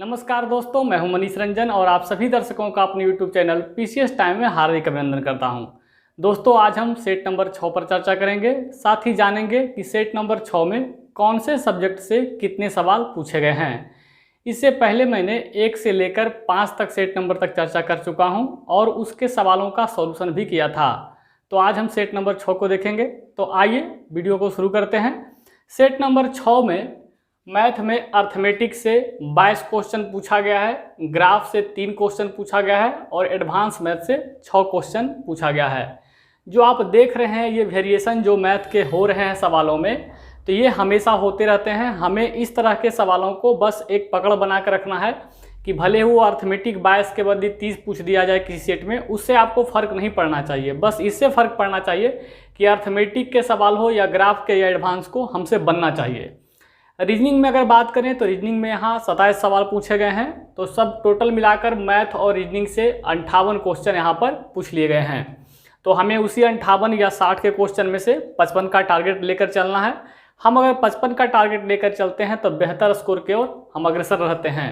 नमस्कार दोस्तों, मैं हूं मनीष रंजन और आप सभी दर्शकों का अपने YouTube चैनल पीसीएस टाइम में हार्दिक अभिनंदन करता हूं। दोस्तों, आज हम सेट नंबर 6 पर चर्चा करेंगे। साथ ही जानेंगे कि सेट नंबर 6 में कौन से सब्जेक्ट से कितने सवाल पूछे गए हैं। इससे पहले मैंने 1 से लेकर 5 तक सेट नंबर तक चर्चा कर चुका हूं और उसके सवालों का सॉल्यूशन भी किया था। तो आज हम सेट नंबर 6 को देखेंगे। तो आइए वीडियो को शुरू करते हैं। सेट नंबर 6 में मैथ में अर्थमेटिक से 22 क्वेश्चन पूछा गया है, ग्राफ से 3 क्वेश्चन पूछा गया है और एडवांस मैथ से 6 क्वेश्चन पूछा गया है। जो आप देख रहे हैं ये वेरिएशन जो मैथ के हो रहे हैं सवालों में, तो ये हमेशा होते रहते हैं। हमें इस तरह के सवालों को बस एक पकड़ बना कर रखना है कि भले वो अर्थमेटिक 22 के बदले 30 पूछ दिया जाए किसी सेट में, उससे आपको फ़र्क नहीं पड़ना चाहिए। बस इससे फ़र्क पड़ना चाहिए कि अर्थमेटिक के सवाल हो या ग्राफ के या एडवांस को हमसे बनना चाहिए। रीजनिंग में अगर बात करें तो रीजनिंग में यहाँ 27 सवाल पूछे गए हैं। तो सब टोटल मिलाकर मैथ और रीजनिंग से 58 क्वेश्चन यहाँ पर पूछ लिए गए हैं। तो हमें उसी 58 या 60 के क्वेश्चन में से 55 का टारगेट लेकर चलना है। हम अगर 55 का टारगेट लेकर चलते हैं तो बेहतर स्कोर की ओर हम अग्रसर रहते हैं।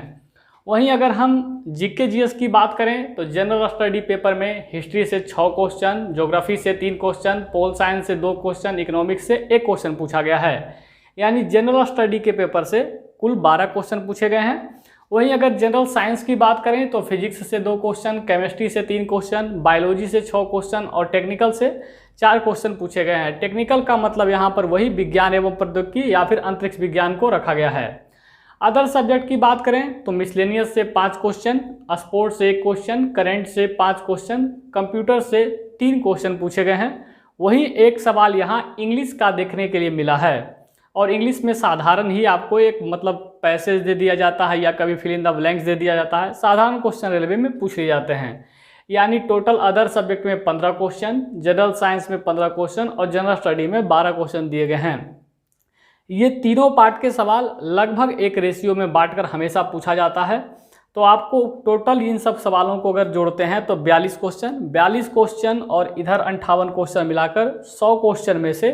वहीं अगर हम जीके जीएस की बात करें तो जनरल स्टडी पेपर में हिस्ट्री से 6 क्वेश्चन, ज्योग्राफी से 3 क्वेश्चन, पोल साइंस से 2 क्वेश्चन, इकोनॉमिक्स से 1 क्वेश्चन पूछा गया है। यानी जनरल स्टडी के पेपर से कुल 12 क्वेश्चन पूछे गए हैं। वहीं अगर जनरल साइंस की बात करें तो फिजिक्स से 2 क्वेश्चन, केमिस्ट्री से 3 क्वेश्चन, बायोलॉजी से 6 क्वेश्चन और टेक्निकल से 4 क्वेश्चन पूछे गए हैं। टेक्निकल का मतलब यहाँ पर वही विज्ञान एवं प्रौद्योगिकी या फिर अंतरिक्ष विज्ञान को रखा गया है। अदर सब्जेक्ट की बात करें तो मिसलेनियस से 5 क्वेश्चन, स्पोर्ट्स से 1 क्वेश्चन, करेंट से 5 क्वेश्चन, कंप्यूटर से 3 क्वेश्चन पूछे गए हैं। वहीं एक सवाल यहाँ इंग्लिश का देखने के लिए मिला है और इंग्लिश में साधारण ही आपको एक पैसेज दे दिया जाता है या कभी फिल इन द ब्लैंक्स दे दिया जाता है। साधारण क्वेश्चन रेलवे में पूछ लिए जाते हैं। यानी टोटल अदर सब्जेक्ट में 15 क्वेश्चन, जनरल साइंस में 15 क्वेश्चन और जनरल स्टडी में 12 क्वेश्चन दिए गए हैं। ये तीनों पार्ट के सवाल लगभग एक रेशियो में बांटकर हमेशा पूछा जाता है। तो आपको टोटल इन सब सवालों को अगर जोड़ते हैं तो 42 क्वेश्चन और इधर 58 क्वेश्चन मिलाकर 100 क्वेश्चन में से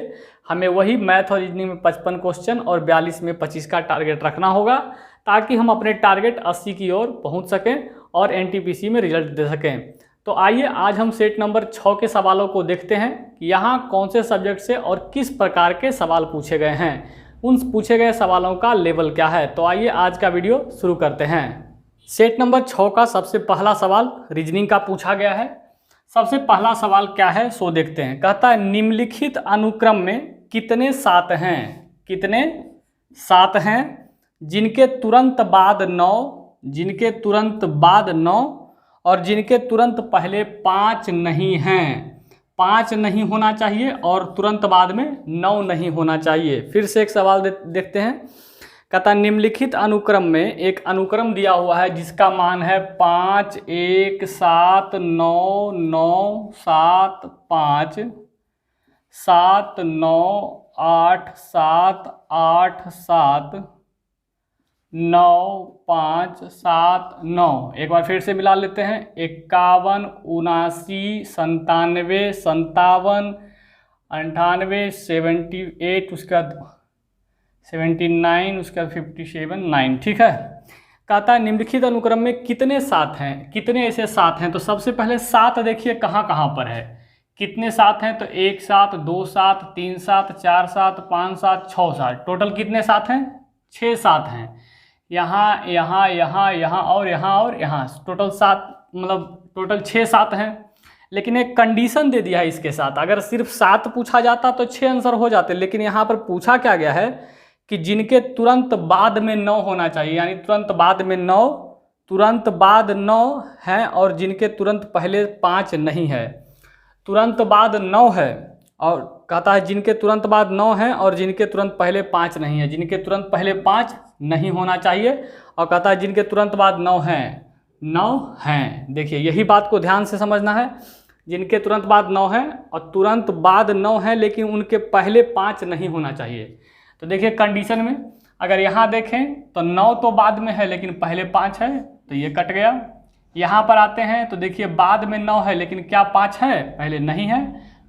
हमें वही मैथ और रीजनिंग में 55 क्वेश्चन और 42 में 25 का टारगेट रखना होगा, ताकि हम अपने टारगेट 80 की ओर पहुंच सकें और एनटीपीसी में रिजल्ट दे सकें। तो आइए आज हम सेट नंबर 6 के सवालों को देखते हैं कि यहाँ कौन से सब्जेक्ट से और किस प्रकार के सवाल पूछे गए हैं, उन पूछे गए सवालों का लेवल क्या है। तो आइए आज का वीडियो शुरू करते हैं। सेट नंबर 6 का सबसे पहला सवाल रीजनिंग का पूछा गया है। सबसे पहला सवाल क्या है सो देखते हैं। कहता है निम्नलिखित अनुक्रम में कितने 7 हैं, कितने 7 हैं जिनके तुरंत बाद 9, जिनके तुरंत बाद 9 और जिनके तुरंत पहले 5 नहीं हैं। 5 नहीं होना चाहिए और तुरंत बाद में 9 नहीं होना चाहिए। फिर से एक सवाल देखते हैं। कहता निम्नलिखित अनुक्रम में एक अनुक्रम दिया हुआ है जिसका मान है 5 1 7 9 9 7 5 7 9 8 7 8 7 9 5 7 9। एक बार फिर से मिला लेते हैं। 51 79 97 57 98 78 उसका 79 उसका 57 9। ठीक है। कहता है निम्नलिखित अनुक्रम में कितने 7 हैं, कितने ऐसे 7 हैं। तो सबसे पहले 7 देखिए कहाँ कहाँ पर है, कितने 7 हैं। तो 1 7 2 7 3 7 4 7 5 7 6 7। टोटल कितने 7 हैं, 6 7 हैं। यहाँ यहाँ यहाँ यहाँ और यहाँ टोटल 7, टोटल 6 7 हैं। लेकिन एक कंडीशन दे दिया है इसके साथ। अगर सिर्फ 7 पूछा जाता तो 6 आंसर हो जाते, लेकिन यहाँ पर पूछा क्या गया है कि जिनके तुरंत बाद में 9 होना चाहिए। यानी तुरंत बाद में 9, तुरंत बाद 9 हैं और जिनके तुरंत पहले 5 नहीं है। तुरंत बाद 9 है और कहता है जिनके तुरंत बाद 9 हैं और जिनके तुरंत पहले 5 नहीं है। जिनके तुरंत पहले 5 नहीं होना चाहिए और कहता है जिनके तुरंत बाद 9 हैं, 9 हैं। देखिए यही बात को ध्यान से समझना है। जिनके तुरंत बाद 9 हैं और तुरंत बाद 9 हैं लेकिन उनके पहले 5 नहीं होना चाहिए। तो देखिए कंडीशन में अगर यहाँ देखें तो 9 तो बाद में है लेकिन पहले 5 है, तो ये कट गया। यहाँ पर आते हैं तो देखिए बाद में 9 है लेकिन क्या 5 है, पहले नहीं है,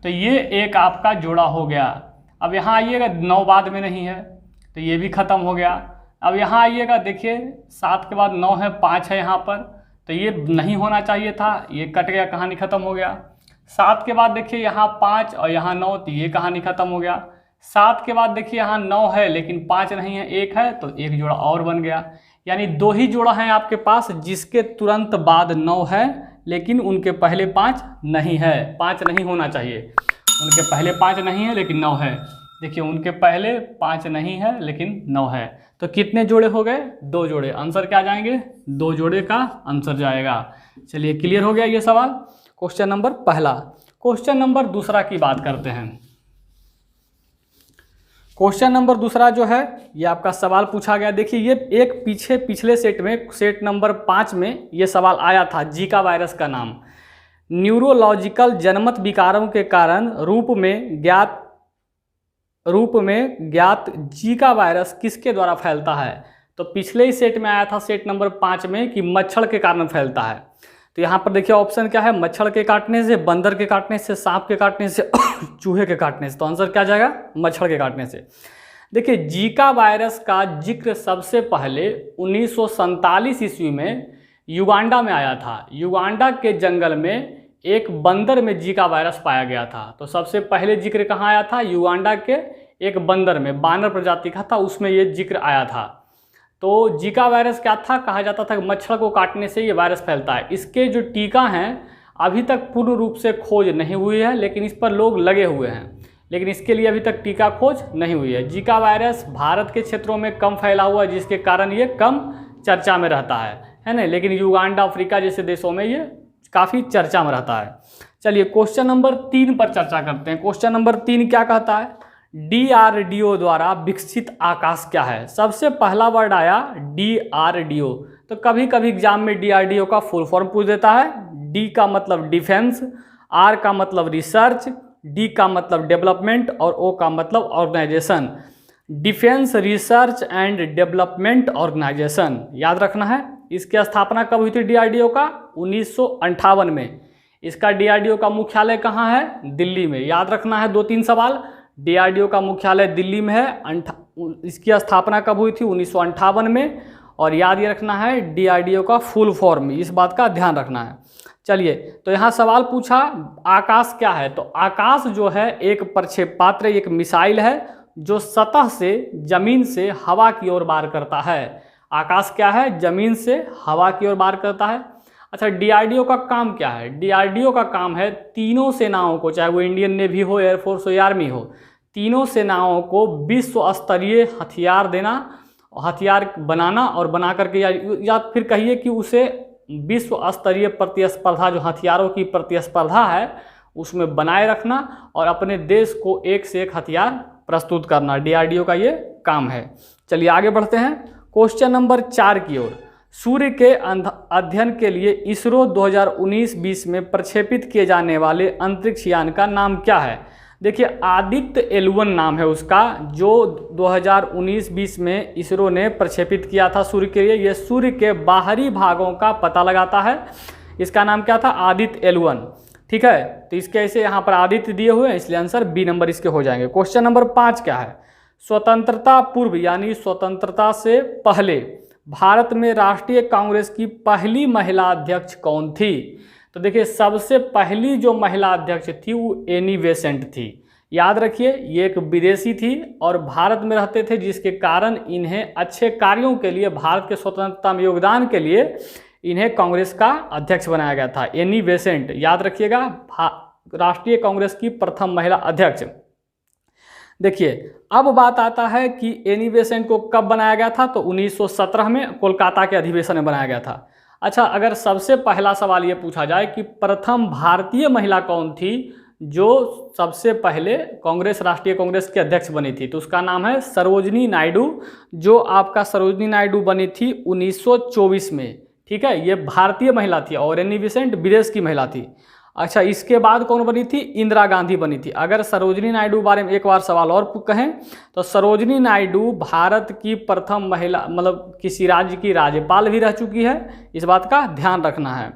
तो ये एक आपका जोड़ा हो गया। अब यहाँ आइएगा 9 बाद में नहीं है तो ये भी ख़त्म हो गया। अब यहाँ आइएगा, देखिए 7 के बाद 9 है, 5 है यहाँ पर, तो ये नहीं होना चाहिए था, ये कट गया, कहानी ख़त्म हो गया। 7 के बाद देखिए यहाँ 5 और यहाँ 9, तो ये कहानी ख़त्म हो गया। 7 के बाद देखिए यहाँ 9 है लेकिन 5 नहीं है, 1 है, तो एक जोड़ा और बन गया। यानी 2 ही जोड़ा है आपके पास जिसके तुरंत बाद 9 है लेकिन उनके पहले 5 नहीं है। 5 नहीं होना चाहिए, उनके पहले 5 नहीं है लेकिन 9 है। देखिए उनके पहले 5 नहीं है लेकिन 9 है, तो कितने जोड़े हो गए? 2 जोड़े। आंसर क्या जाएंगे? 2 जोड़े का आंसर जाएगा। चलिए क्लियर हो गया ये सवाल, क्वेश्चन नंबर पहला। क्वेश्चन नंबर दूसरा की बात करते हैं। क्वेश्चन नंबर दूसरा जो है ये आपका सवाल पूछा गया। देखिए ये एक पिछले सेट में, सेट नंबर 5 में ये सवाल आया था। जीका वायरस का नाम न्यूरोलॉजिकल जनमत विकारों के कारण रूप में ज्ञात जीका वायरस किसके द्वारा फैलता है? तो पिछले ही सेट में आया था, सेट नंबर 5 में, कि मच्छर के कारण फैलता है। तो यहाँ पर देखिए ऑप्शन क्या है? मच्छर के काटने से, बंदर के काटने से, सांप के काटने से, चूहे के काटने से। तो आंसर क्या जाएगा? मच्छर के काटने से। देखिए जीका वायरस का जिक्र सबसे पहले 1947 ईस्वी में युगांडा में आया था। युगांडा के जंगल में एक बंदर में जीका वायरस पाया गया था। तो सबसे पहले जिक्र कहाँ आया था? युगांडा के एक बंदर में, बानर प्रजाति का था, उसमें ये जिक्र आया था। तो जीका वायरस क्या था? कहा जाता था कि मच्छर को काटने से ये वायरस फैलता है। इसके जो टीका हैं अभी तक पूर्ण रूप से खोज नहीं हुई है, लेकिन इस पर लोग लगे हुए हैं, लेकिन इसके लिए अभी तक टीका खोज नहीं हुई है। जीका वायरस भारत के क्षेत्रों में कम फैला हुआ है, जिसके कारण ये कम चर्चा में रहता है ना, लेकिन युगांडा, अफ्रीका जैसे देशों में ये काफ़ी चर्चा में रहता है। चलिए क्वेश्चन नंबर 3 पर चर्चा करते हैं। क्वेश्चन नंबर 3 क्या कहता है? DRDO द्वारा विकसित आकाश क्या है? सबसे पहला वर्ड आया DRDO। तो कभी कभी एग्जाम में DRDO का फुल फॉर्म पूछ देता है। D का मतलब डिफेंस, R का मतलब रिसर्च, D का मतलब डेवलपमेंट और O का मतलब organisation. Defence research and development organisation याद रखना है। इसकी स्थापना कब हुई थी DRDO का? 1958 में। इसका DRDO का मुख्यालय कहाँ है? दिल्ली में। याद रखना है 2-3 सवाल। DRDO का मुख्यालय दिल्ली में है। इसकी स्थापना कब हुई थी? 1958 में। और याद ये रखना है DRDO का फुल फॉर्म, इस बात का ध्यान रखना है। चलिए तो यहाँ सवाल पूछा आकाश क्या है? तो आकाश जो है एक प्रक्षेपास्त्र, एक मिसाइल है जो सतह से, जमीन से हवा की ओर वार करता है। आकाश क्या है? जमीन से हवा की ओर वार करता है। अच्छा DRDO का काम क्या है? DRDO का काम है तीनों सेनाओं को, चाहे वो इंडियन नेवी हो, एयरफोर्स हो या आर्मी हो, तीनों सेनाओं को विश्व स्तरीय हथियार देना, हथियार बनाना और बना करके, या फिर कहिए कि उसे विश्व स्तरीय प्रतिस्पर्धा, जो हथियारों की प्रतिस्पर्धा है उसमें बनाए रखना और अपने देश को एक से एक हथियार प्रस्तुत करना, DRDO का ये काम है। चलिए आगे बढ़ते हैं क्वेश्चन नंबर 4 की ओर। सूर्य के अध्ययन के लिए इसरो 2019-20 में प्रक्षेपित किए जाने वाले अंतरिक्ष यान का नाम क्या है? देखिए आदित्य L1 नाम है उसका, जो 2019-20 में इसरो ने प्रक्षेपित किया था सूर्य के लिए। ये सूर्य के बाहरी भागों का पता लगाता है। इसका नाम क्या था? आदित्य L1। ठीक है, तो इसके ऐसे यहाँ पर आदित्य दिए हुए हैं, इसलिए आंसर B नंबर इसके हो जाएंगे। क्वेश्चन नंबर 5 क्या है? स्वतंत्रता पूर्व यानी स्वतंत्रता से पहले भारत में राष्ट्रीय कांग्रेस की पहली महिला अध्यक्ष कौन थी? तो देखिए सबसे पहली जो महिला अध्यक्ष थी वो एनी बेसेंट थी। याद रखिए ये एक विदेशी थी और भारत में रहते थे, जिसके कारण इन्हें अच्छे कार्यों के लिए, भारत के स्वतंत्रता में योगदान के लिए इन्हें कांग्रेस का अध्यक्ष बनाया गया था। एनी बेसेंट याद रखिएगा, राष्ट्रीय कांग्रेस की प्रथम महिला अध्यक्ष। देखिए अब बात आता है कि एनी बेसेंट को कब बनाया गया था? तो 1917 में कोलकाता के अधिवेशन में बनाया गया था। अच्छा अगर सबसे पहला सवाल ये पूछा जाए कि प्रथम भारतीय महिला कौन थी जो सबसे पहले कांग्रेस, राष्ट्रीय कांग्रेस के अध्यक्ष बनी थी, तो उसका नाम है सरोजनी नायडू। जो आपका सरोजनी नायडू बनी थी 1924 में। ठीक है, ये भारतीय महिला थी और एनी बेसेंट विदेश की महिला थी। अच्छा इसके बाद कौन बनी थी? इंदिरा गांधी बनी थी। अगर सरोजनी नायडू बारे में एक बार सवाल और कहें तो सरोजनी नायडू भारत की प्रथम महिला, मतलब किसी राज्य की राज्यपाल भी रह चुकी है, इस बात का ध्यान रखना है।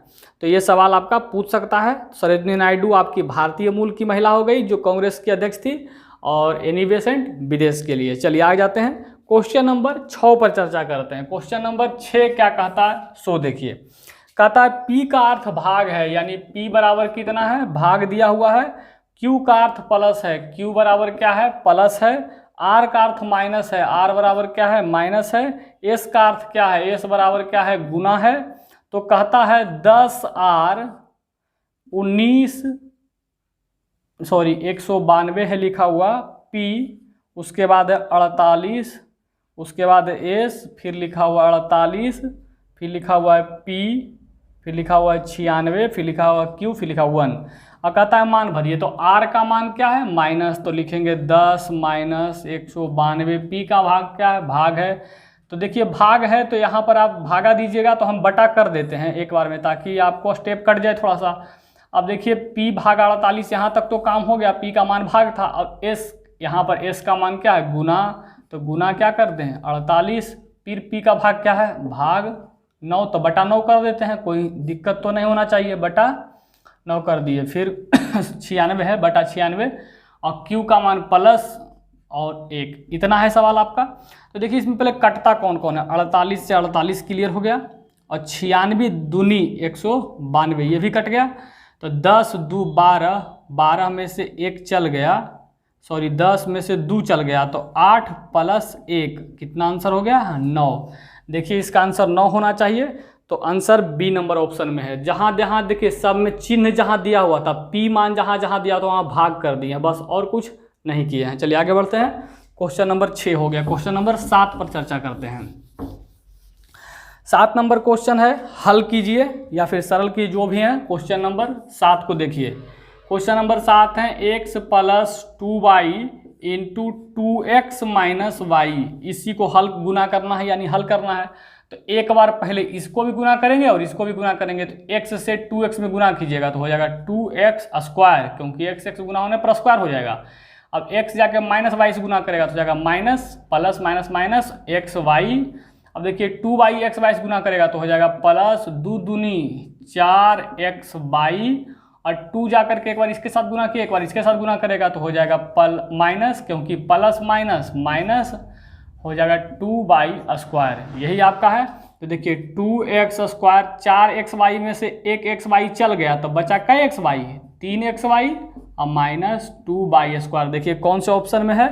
तो ये सवाल आपका पूछ सकता है। सरोजनी नायडू आपकी भारतीय मूल की महिला हो गई जो कांग्रेस की अध्यक्ष थी, और एनी बेसेंट विदेश के लिए। चलिए आगे जाते हैं क्वेश्चन नंबर 6 पर चर्चा करते हैं। क्वेश्चन नंबर 6 क्या कहता है सो देखिए। कहता है P का अर्थ भाग है, यानी P बराबर कितना है, भाग दिया हुआ है। Q का अर्थ प्लस है, Q बराबर क्या है, प्लस है। R का अर्थ माइनस है, R बराबर क्या है, माइनस है। S का अर्थ क्या है, S बराबर क्या है, गुना है। तो कहता है 10R 192 है लिखा हुआ P, उसके बाद है 48, उसके बाद S, फिर लिखा हुआ 48, फिर लिखा हुआ है P, फिर लिखा हुआ है 96, फिर लिखा हुआ है Q, फिर लिखा हुआ 1। और कहता है मान भरिए, तो R का मान क्या है, माइनस, तो लिखेंगे 10 माइनस 192। P का भाग क्या है, भाग है। तो देखिए भाग है तो यहाँ पर आप भागा दीजिएगा, तो हम बटा कर देते हैं एक बार में, ताकि आपको स्टेप कट जाए थोड़ा सा। अब देखिए P भाग 48, यहाँ तक तो काम हो गया, P का मान भाग था। अब S, यहाँ पर S का मान क्या है, गुना, तो गुना क्या करते हैं 48, फिर P का भाग क्या है, भाग 9, तो बटा 9 कर देते हैं, कोई दिक्कत तो नहीं होना चाहिए, बटा 9 कर दिए। फिर 96 है, बटा 96, और Q का मान प्लस और 1। इतना है सवाल आपका। तो देखिए इसमें पहले कटता कौन कौन है, 48 से 48 क्लियर हो गया, और 96 दूनी 192 ये भी कट गया। तो 10 2 12, 12 में से 1 चल गया, सॉरी 10 में से 2 चल गया, तो 8 प्लस 1 कितना आंसर हो गया, 9। देखिए इसका आंसर 9 होना चाहिए, तो आंसर बी नंबर ऑप्शन में है। जहाँ जहाँ देखिए सब में चिन्ह जहाँ दिया हुआ था, P मान जहाँ जहाँ दिया तो वहाँ भाग कर दिए हैं, बस और कुछ नहीं किए हैं। चलिए आगे बढ़ते हैं। क्वेश्चन नंबर 6 हो गया। क्वेश्चन नंबर 7 पर चर्चा करते हैं। 7 नंबर क्वेश्चन है, हल कीजिए या फिर सरल कीजिए, जो भी है। क्वेश्चन नंबर 7 को देखिए। क्वेश्चन नंबर 7 है x plus 2y into 2x minus y, इसी को हल गुना करना है, यानी हल करना है। तो एक बार पहले इसको भी गुना करेंगे और इसको भी गुना करेंगे, तो x से 2x में गुना कीजिएगा तो हो जाएगा 2x स्क्वायर, क्योंकि x गुना होने पर स्क्वायर हो जाएगा। अब x जाके माइनस वाई से गुना करेगा तो हो जाएगा minus, plus minus minus x y. अब देखिए 2y एक्स वाई से गुना करेगा तो हो जाएगा प्लस 2 दूनी 4x वाई, और 2 जा करके एक बार इसके साथ गुना किया, एक बार इसके साथ गुना करेगा तो हो जाएगा माइनस, क्योंकि प्लस माइनस माइनस हो जाएगा 2y स्क्वायर, यही आपका है। तो देखिए 2x स्क्वायर, 4xy में से 1xy चल गया, तो बचा कै xy, 3xy और माइनस 2y स्क्वायर। देखिए कौन से ऑप्शन में है,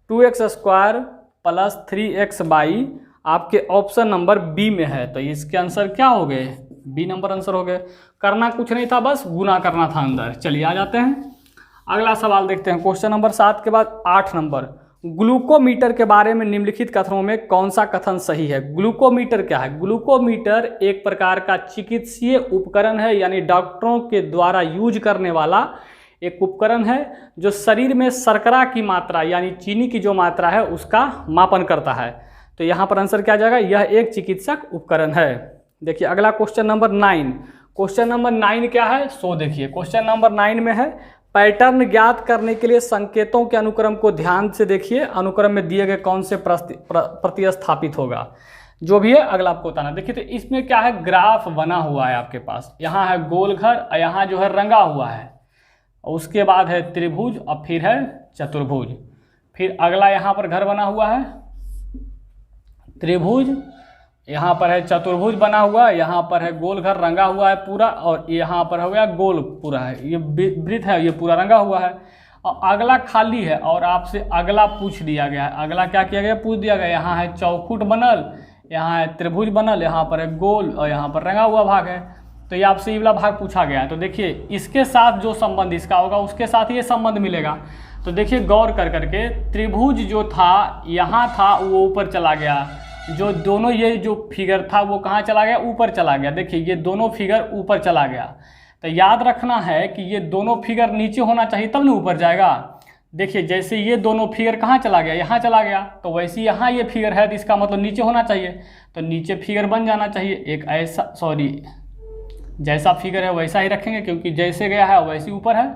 2x स्क्वायर प्लस 3xy आपके ऑप्शन नंबर बी में है। तो इसके आंसर क्या हो गए, बी नंबर आंसर हो गए। करना कुछ नहीं था, बस गुना करना था अंदर। चलिए आ जाते हैं, अगला सवाल देखते हैं। क्वेश्चन नंबर 7 के बाद 8 नंबर, ग्लूकोमीटर के बारे में निम्नलिखित कथनों में कौन सा कथन सही है। ग्लूकोमीटर क्या है, ग्लूकोमीटर एक प्रकार का चिकित्सीय उपकरण है, यानी डॉक्टरों के द्वारा यूज करने वाला एक उपकरण है, जो शरीर में शर्करा की मात्रा यानी चीनी की जो मात्रा है उसका मापन करता है। तो यहाँ पर आंसर क्या आ जाएगा, यह एक चिकित्सक उपकरण है। देखिए अगला क्वेश्चन नंबर 9। क्वेश्चन नंबर 9 क्या है, सो देखिए क्वेश्चन नंबर 9 में है, पैटर्न ज्ञात करने के लिए संकेतों के अनुक्रम को ध्यान से देखिए, अनुक्रम में दिए गए कौन से प्रतिस्थापित होगा। जो भी है अगला आपको बताना। देखिए तो इसमें क्या है, ग्राफ बना हुआ है आपके पास, यहाँ है गोल घर और यहाँ जो है रंगा हुआ है, उसके बाद है त्रिभुज और फिर है चतुर्भुज। फिर अगला यहाँ पर घर बना हुआ है त्रिभुज, यहाँ पर है चतुर्भुज बना हुआ है, यहाँ पर है गोल घर रंगा हुआ है पूरा, और यहाँ पर हो गया गोल पूरा है, ये वृत्त है, ये पूरा रंगा हुआ है। और अगला खाली है और आपसे अगला पूछ दिया गया है। अगला क्या किया गया, पूछ दिया गया, यहाँ है चौखुट बनल, यहाँ है त्रिभुज बनल, यहाँ पर है गोल और यहाँ पर रंगा हुआ भाग है। तो ये आपसे ये वाला भाग पूछा गया है। तो देखिए इसके साथ जो संबंध इसका होगा उसके साथ ये संबंध मिलेगा। तो देखिए गौर कर करके, त्रिभुज जो था यहाँ था वो ऊपर चला गया, जो दोनों ये जो फिगर था वो कहाँ चला गया, ऊपर चला गया। देखिए ये दोनों फिगर ऊपर चला गया। तो याद रखना है कि ये दोनों फिगर नीचे होना चाहिए तब ना ऊपर जाएगा। देखिए जैसे ये दोनों फिगर कहाँ चला गया, यहाँ चला गया, तो वैसे यहाँ ये फिगर है तो इसका मतलब नीचे होना चाहिए, तो नीचे फिगर बन जाना चाहिए एक ऐसा, सॉरी जैसा फिगर है वैसा ही रखेंगे, क्योंकि जैसे गया है वैसे ऊपर है।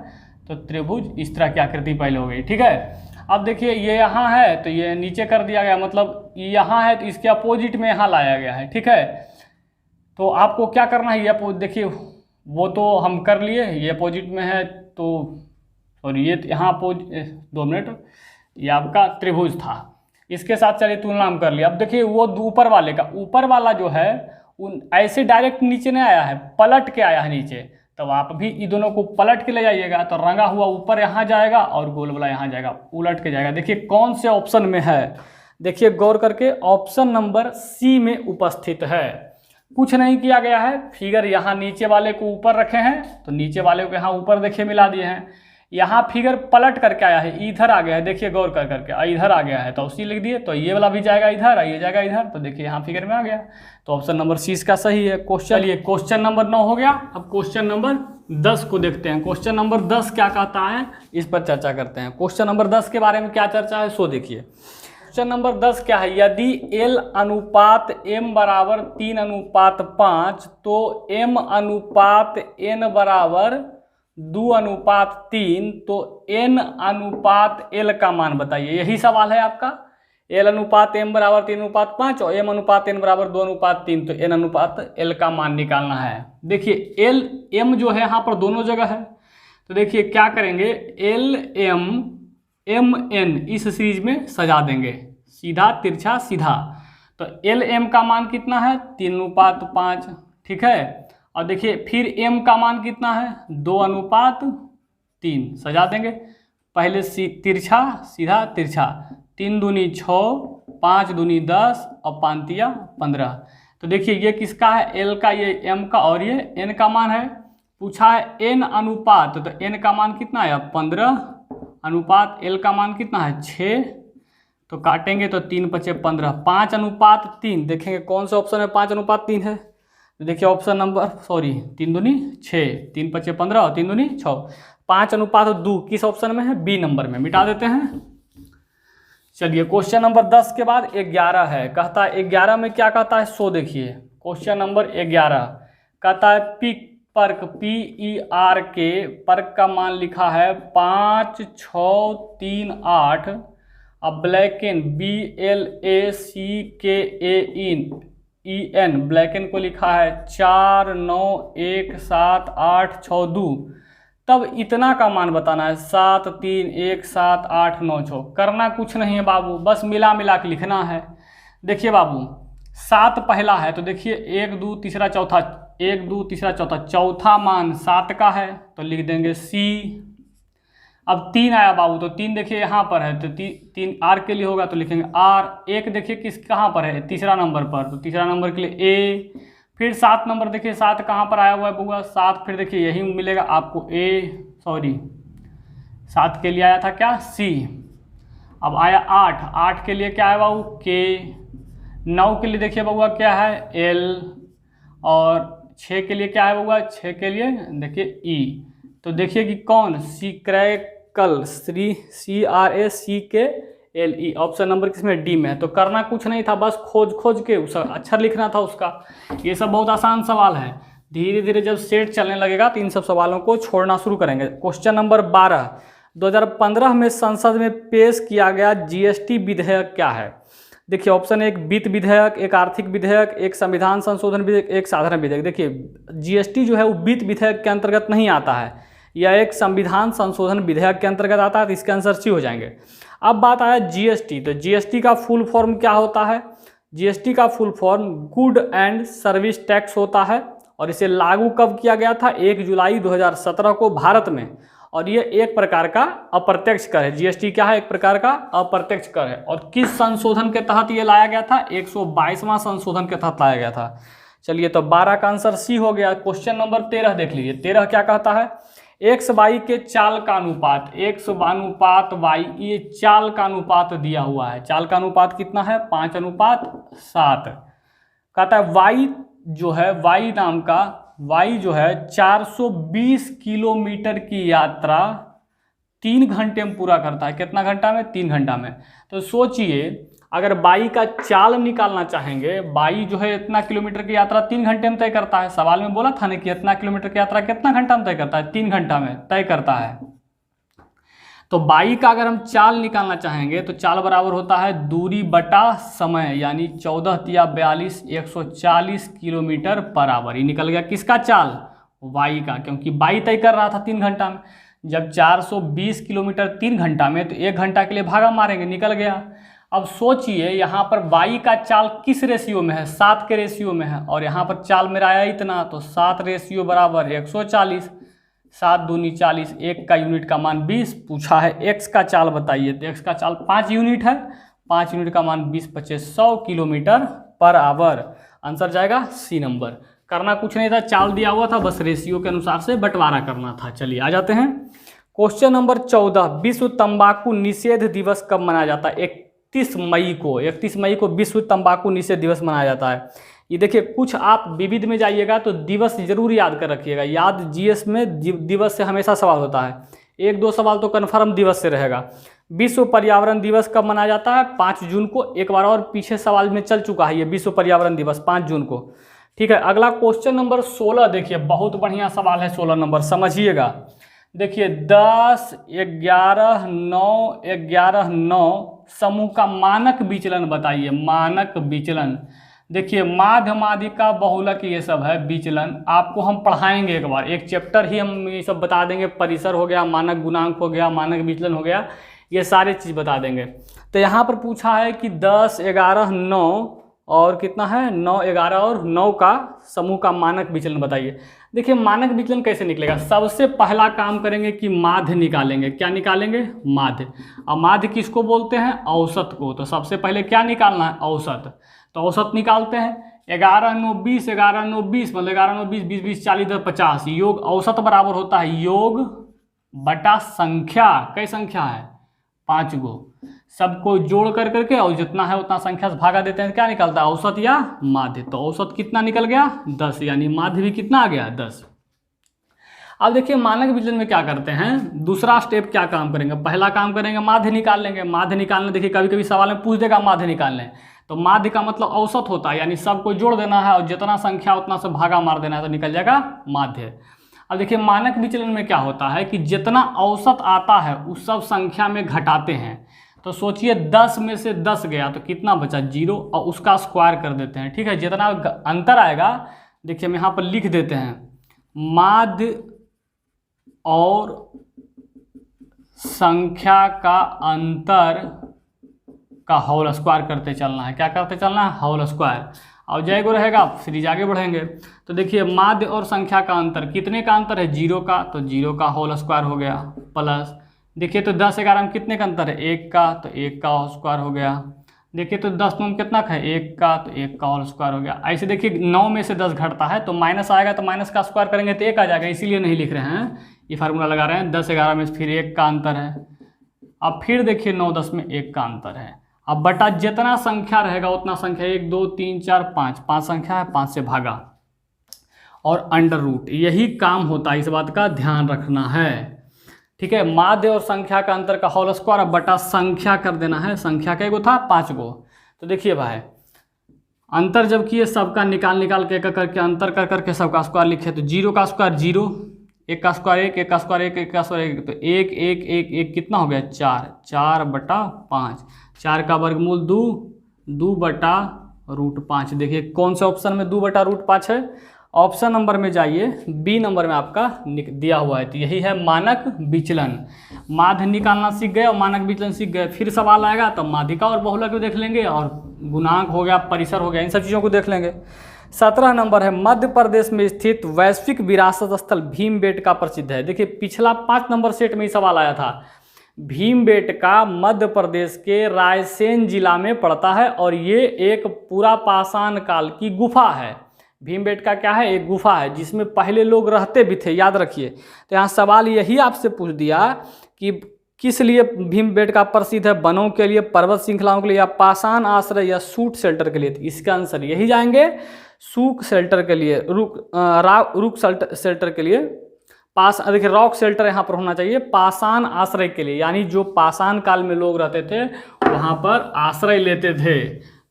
तो त्रिभुज इस तरह की आकृति पहले हो गई, ठीक है। अब देखिए ये यहाँ है तो ये नीचे कर दिया गया, मतलब यहाँ है तो इसके अपोजिट में यहाँ लाया गया है, ठीक है। तो आपको क्या करना है, ये देखिए वो तो हम कर लिए, ये अपोजिट में है तो, और ये यहाँ 2 मिनट, ये आपका त्रिभुज था, इसके साथ चलिए तुलना हम कर लिया। अब देखिए वो ऊपर वाले का, ऊपर वाला जो है ऐसे डायरेक्ट नीचे नहीं आया है, पलट के आया है नीचे। तो आप भी इन दोनों को पलट के ले जाइएगा, तो रंगा हुआ ऊपर यहाँ जाएगा और गोल वाला यहाँ जाएगा, उलट के जाएगा। देखिए कौन से ऑप्शन में है, देखिए गौर करके, ऑप्शन नंबर सी में उपस्थित है। कुछ नहीं किया गया है, फिगर यहाँ नीचे वाले को ऊपर रखे हैं तो नीचे वाले को यहाँ ऊपर देखिए मिला दिए हैं। यहाँ फिगर पलट करके आया है, इधर आ गया है, देखिए गौर कर करके इधर आ गया है तो उसी लिख दिए, तो ये वाला भी जाएगा इधर, ये जाएगा इधर, तो देखिए यहाँ फिगर में आ गया। तो ऑप्शन नंबर सी इसका सही है। क्वेश्चन नंबर 9 हो गया। अब क्वेश्चन नंबर 10 को देखते हैं। क्वेश्चन नंबर 10 क्या कहता है, इस पर चर्चा करते हैं। क्वेश्चन नंबर 10 के बारे में क्या चर्चा है सो देखिए। क्वेश्चन नंबर 10 क्या है, यदि L अनुपात M बराबर 3:5 तो M अनुपात N बराबर 2:3 तो N अनुपात L का मान बताइए। यही सवाल है आपका। L अनुपात M बराबर 3:5 और M अनुपात N बराबर 2:3 तो N अनुपात L का मान निकालना है। देखिए L M जो है यहाँ पर दोनों जगह है, तो देखिए क्या करेंगे, L M M N इस सीरीज में सजा देंगे, सीधा तिरछा सीधा। तो L M का मान कितना है 3:5, ठीक है। और देखिए फिर M का मान कितना है 2:3, सजा देंगे। पहले तिरछा सीधा तिरछा, 3 दूनी 6, 5 दूनी 10 और 5 तिया 15। तो देखिए ये किसका है, L का, ये M का और ये N का मान है। पूछा है N अनुपात, तो N का मान कितना है 15 अनुपात L का मान कितना है 6, तो काटेंगे तो 3 × 5 = 15, 5:3। देखेंगे कौन सा ऑप्शन है 5:3 है, तो देखिए ऑप्शन नंबर 3 दूनी 6, 3 × 5 = 15 और 3 दूनी 6, 5:2 किस ऑप्शन में है, बी नंबर में, मिटा देते हैं। चलिए क्वेश्चन नंबर 10 के बाद 11 है। कहता है 11 में क्या कहता है सो देखिए। क्वेश्चन नंबर 11 कहता है पिक पर्क PERK पर्क का मान लिखा है 5, 6, 3, 8। अब ब्लैकेन BLACKAEN ब्लैकेन को लिखा है 4, 9, 1, 7, 8, 6, 2। तब इतना का मान बताना है 7, 3, 1, 7, 8, 9, 6। करना कुछ नहीं है बाबू, बस मिला मिला के लिखना है। देखिए बाबू 7 पहला है, तो देखिए 1, 2, तीसरा चौथा, 1, 2, तीसरा चौथा, चौथा मान 7 का है तो लिख देंगे C। अब 3 आया बाबू, तो 3 देखिए यहाँ पर है, तो 3 R के लिए होगा तो लिखेंगे R। 1 देखिए किस कहाँ पर है, तीसरा नंबर पर, तो तीसरा नंबर के लिए A। फिर 7 नंबर देखिए 7 कहाँ पर आया हुआ है बुआ 7, फिर देखिए यही मिलेगा आपको 7 के लिए आया था क्या C। अब आया 8 के लिए क्या है बाबू K। 9 के लिए देखिए बउआ क्या है L, और 6 के लिए क्या है बउआ, 6 के लिए देखिए E। तो देखिए कि कौन CRACL, CRACKLE ऑप्शन नंबर किसमें डी में है। तो करना कुछ नहीं था, बस खोज के उस अक्षर लिखना था उसका। ये सब बहुत आसान सवाल है, धीरे धीरे जब सेट चलने लगेगा तो इन सब सवालों को छोड़ना शुरू करेंगे। क्वेश्चन नंबर 12 2015 में संसद में पेश किया गया GST विधेयक क्या है। देखिए ऑप्शन 1 वित्त विधेयक, एक आर्थिक विधेयक, एक संविधान संशोधन विधेयक, एक साधारण विधेयक। देखिए GST जो है वो वित्त विधेयक के अंतर्गत नहीं आता है, यह एक संविधान संशोधन विधेयक के अंतर्गत आता है, तो इसके आंसर सी हो जाएंगे। अब बात आया GST, तो GST का फुल फॉर्म क्या होता है। GST का full form good and service tax होता है, और इसे लागू कब किया गया था 1 जुलाई 2017 को भारत में। और ये एक प्रकार का अप्रत्यक्ष कर है। GST क्या है, एक प्रकार का अप्रत्यक्ष कर है। और किस संशोधन के तहत ये लाया गया था, 122वां संशोधन के तहत लाया गया था। चलिए तो 12 का आंसर सी हो गया। क्वेश्चन नंबर 13 देख लीजिए। 13 क्या कहता है, x/y के चाल का अनुपात, x/y, ये चाल का अनुपात दिया हुआ है। चाल का अनुपात कितना है 5:7। कहता है y जो है, y नाम का y जो है 420 किलोमीटर की यात्रा 3 घंटे में पूरा करता है। कितना घंटा में, 3 घंटा में। तो सोचिए अगर y का चाल निकालना चाहेंगे, y जो है इतना किलोमीटर की यात्रा 3 घंटे में तय करता है। सवाल में बोला था ना कि इतना किलोमीटर की यात्रा कितना घंटा में तय करता है, 3 घंटा में तय करता है। तो y का अगर हम चाल निकालना चाहेंगे तो चाल बराबर होता है दूरी बटा समय, यानी 14 तिया 42, 140 किलोमीटर पर आवर। ये निकल गया किसका चाल, y का, क्योंकि y तय कर रहा था 3 घंटा में। जब 420 किलोमीटर 3 घंटा में, तो 1 घंटा के लिए भागा मारेंगे, निकल गया। अब सोचिए यहाँ पर y का चाल किस रेशियो में है, 7 के रेशियो में है, और यहाँ पर चाल मेरा आया इतना, तो 7 रेशियो बराबर 140, 7 दूनी 40, 1 का यूनिट का मान 20। पूछा है x का चाल बताइए, तो x का चाल 5 यूनिट है, 5 यूनिट का मान 20 25 100 किलोमीटर पर आवर। आंसर जाएगा सी नंबर। करना कुछ नहीं था, चाल दिया हुआ था, बस रेशियो के अनुसार से बंटवारा करना था। चलिए आ जाते हैं क्वेश्चन नंबर 14। विश्व तंबाकू निषेध दिवस कब मनाया जाता है? 31 मई को। 31 मई को विश्व तंबाकू निषेध दिवस मनाया जाता है। ये देखिए, कुछ आप विविध में जाइएगा तो दिवस जरूर याद कर रखिएगा। याद जीएस में दिवस से हमेशा सवाल होता है, 1-2 सवाल तो कन्फर्म दिवस से रहेगा। विश्व पर्यावरण दिवस कब मनाया जाता है? 5 जून को। एक बार और पीछे सवाल में चल चुका है ये, विश्व पर्यावरण दिवस 5 जून को। ठीक है, अगला क्वेश्चन नंबर 16 देखिए, बहुत बढ़िया सवाल है 16 नंबर, समझिएगा। देखिए 10, 11, 9, 11, 9 समूह का मानक विचलन बताइए। मानक विचलन देखिए, माध्य, माध्यिका, बहुलक, ये सब है विचलन। आपको हम पढ़ाएंगे एक बार, एक चैप्टर ही हम ये सब बता देंगे। परिसर हो गया, मानक गुणांक हो गया, मानक विचलन हो गया, ये सारे चीज़ बता देंगे। तो यहाँ पर पूछा है कि 10, 11, 9 और कितना है, 9, 11 और 9 का समूह का मानक विचलन बताइए। देखिए मानक विचलन कैसे निकलेगा? सबसे पहला काम करेंगे कि माध्य निकालेंगे। क्या निकालेंगे? माध्य। अब माध्य किसको बोलते हैं? औसत को। तो सबसे पहले क्या निकालना है? औसत। तो औसत निकालते हैं। 11, 9, 20, 11, 9, 20 मतलब 11, 9, 20, 20, 20, 40, 10, 50। योग औसत बराबर होता है योग बटा संख्या। कई संख्या है? 5 गो। सबको जोड़ कर करके और जितना है उतना संख्या से भागा देते हैं, क्या निकलता है? औसत या माध्य। तो औसत कितना निकल गया? 10, यानी माध्य भी कितना आ गया? 10। अब देखिए मानक विचलन में क्या करते हैं, दूसरा स्टेप क्या काम करेंगे? पहला काम करेंगे माध्य निकाल लेंगे। माध्य निकालने, देखिए कभी कभी सवाल में पूछ देगा माध्य निकालने, तो माध्य का मतलब औसत होता है, यानी सबको जोड़ देना है और जितना संख्या उतना से भागा मार देना है, तो निकल जाएगा माध्य। अब देखिए मानक विचलन में क्या होता है कि जितना औसत आता है उस सब संख्या में घटाते हैं। तो सोचिए 10 में से 10 गया तो कितना बचा? 0, और उसका स्क्वायर कर देते हैं। ठीक है, जितना अंतर आएगा, देखिए हम यहाँ पर लिख देते हैं, माध्य और संख्या का अंतर का होल स्क्वायर करते चलना है। क्या करते चलना है? Whole square. और जय को रहेगा, सीरीज आगे बढ़ेंगे। तो देखिए माध्य और संख्या का अंतर, कितने का अंतर है? 0 का, तो 0 का होल स्क्वायर हो गया, प्लस देखिए तो 10, 11 में कितने का अंतर है? 1 का, तो 1 का होल स्क्वायर हो गया। देखिए तो 10 में कितना का है? 1 का, तो 1 का होल स्क्वायर हो गया। ऐसे देखिए 9 में से 10 घटता है तो माइनस आएगा, तो माइनस का स्क्वायर करेंगे तो 1 आ जाएगा, इसीलिए नहीं लिख रहे हैं, ये फार्मूला लगा रहे हैं। 10, 11 में फिर 1 का अंतर है। अब फिर देखिए 9, 10 में 1 का अंतर है। अब बटा जितना संख्या रहेगा उतना संख्या, 1, 2, 3, 4, 5, 5 संख्या है, 5 से भागा और अंडर रूट, यही काम होता है। इस बात का ध्यान रखना है। ठीक है, माध्य और संख्या का अंतर का होल स्क्वायर बटा संख्या कर देना है। संख्या का एगो था, 5 गो। तो देखिए भाई, अंतर जब किए सबका निकाल के करके अंतर कर करके सबका स्क्वायर लिखे, तो 0 का स्क्वायर 0, 1 का स्क्वायर 1, 1 का स्क्वायर 1, 1 का स्क्वायर 1, तो 1, 1, 1, 1 कितना हो गया? 4, 4 बटा 5, 4 का वर्गमूल 2, 2 बटा रूट 5। देखिए कौन से ऑप्शन में 2 बटा रूट 5 है? ऑप्शन नंबर में जाइए, बी नंबर में आपका दिया हुआ है। तो यही है मानक विचलन। माध्य निकालना सीख गए और मानक विचलन सीख गए। फिर सवाल आएगा तो माध्यिका और बहुलक को देख लेंगे, और गुणांक हो गया, परिसर हो गया, इन सब चीज़ों को देख लेंगे। 17 नंबर है, मध्य प्रदेश में स्थित वैश्विक विरासत स्थल भीमबेटका प्रसिद्ध है। देखिए पिछला 5 नंबर सेट में ही सवाल आया था। भीमबेटका मध्य प्रदेश के रायसेन जिला में पड़ता है और ये एक पूरा पाषाण काल की गुफा है। भीमबेटका क्या है? एक गुफा है जिसमें पहले लोग रहते भी थे, याद रखिए। तो यहाँ सवाल यही आपसे पूछ दिया कि किस लिए भीमबेटका प्रसिद्ध है? वनों के लिए, पर्वत श्रृंखलाओं के लिए, या पाषाण आश्रय या सूट शेल्टर के लिए? तो इसका आंसर यही जाएंगे, सूख शेल्टर के लिए, रुक शेल्टर के लिए। देखिए रॉक शेल्टर यहाँ पर होना चाहिए, पाषाण आश्रय के लिए, यानी जो पाषाण काल में लोग रहते थे वहाँ पर आश्रय लेते थे।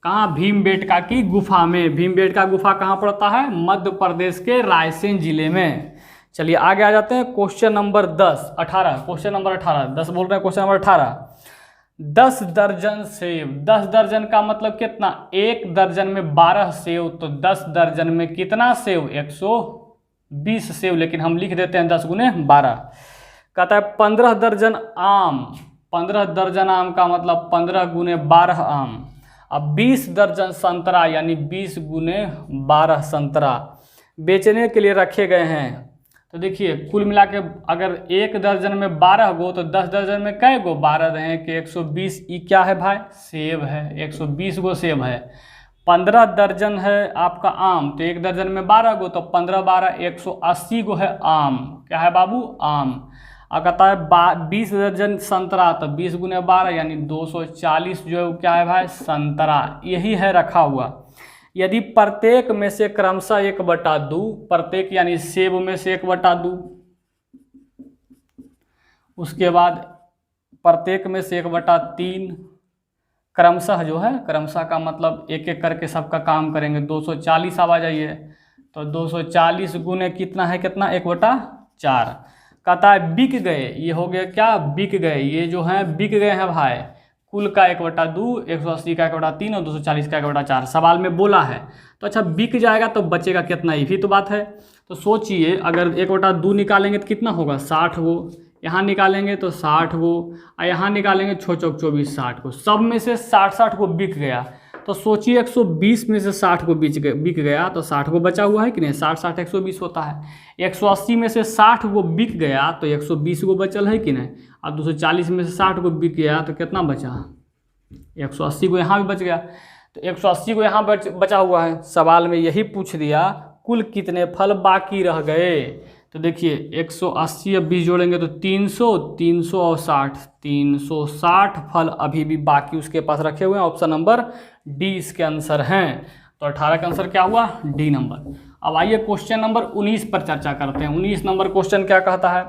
कहाँ? भीमबेटका की गुफा में। भीमबेटका गुफा कहाँ पड़ता है? मध्य प्रदेश के रायसेन जिले में। चलिए आगे आ जाते हैं। क्वेश्चन नंबर 18, क्वेश्चन नंबर 18, 10 बोल रहे हैं, क्वेश्चन नंबर 18। 10 दर्जन सेब, 10 दर्जन का मतलब कितना? 1 दर्जन में 12 सेब, तो 10 दर्जन में कितना सेब? 120 सेब, लेकिन हम लिख देते हैं 10 गुने 12। कहता है 15 दर्जन आम, 15 दर्जन आम का मतलब 15 गुने 12 आम। अब 20 दर्जन संतरा यानी 20 गुने 12 संतरा बेचने के लिए रखे गए हैं। तो देखिए कुल मिला के अगर 1 दर्जन में 12 गो तो 10 दर्जन में कै गो 12 रहे कि 120। ये क्या है भाई? सेब है, 120 गो सेब है। 15 दर्जन है आपका आम, तो 1 दर्जन में 12 गो तो 15 12 180 गो है आम। क्या है बाबू? आम। और कहता है 20 दर्जन संतरा, तो 20 गुने 12 यानी 240 जो है क्या है भाई? संतरा। यही है रखा हुआ। यदि प्रत्येक में से क्रमशः 1/2, प्रत्येक यानी सेब में से 1/2, उसके बाद प्रत्येक में से 1/3, क्रमशः जो है, क्रमशः का मतलब एक एक करके सबका काम करेंगे। 240 आ जाइए, तो 240 गुने कितना है? कितना? 1/4। कहता है बिक गए। ये हो गया क्या? बिक गए। ये जो है बिक गए हैं भाई। कुल का 1/2, 180 का 1/3 और 240 का 1/4 सवाल में बोला है। तो अच्छा बिक जाएगा तो बचेगा कितना? ये भी तो बात है। तो सोचिए अगर 1/2 निकालेंगे तो कितना होगा? 60 गो। यहाँ निकालेंगे तो 60 गो, और यहाँ निकालेंगे 6 चौक 24 60 को। सब में से 60 को बिक गया। तो सोचिए 120 में से 60 को बिक गया तो 60 को बचा हुआ है कि नहीं? 60 60 120 होता है। 180 में से 60 को बिक गया तो 120 को बचल है कि नहीं? और 240 में से 60 को बिक गया तो कितना बचा? 180 को यहाँ भी बच गया। तो 180 को यहाँ बचा हुआ है। सवाल में यही पूछ दिया कुल कितने फल बाकी रह गए। तो देखिए 180 अब 20 जोड़ेंगे तो 300, 300 और 60, 360 फल अभी भी बाकी उसके पास रखे हुए हैं। ऑप्शन नंबर डी इसके आंसर हैं। तो 18 का आंसर क्या हुआ? D number. अब आइए क्वेश्चन नंबर 19 पर चर्चा करते हैं। 19 नंबर क्वेश्चन क्या कहता है?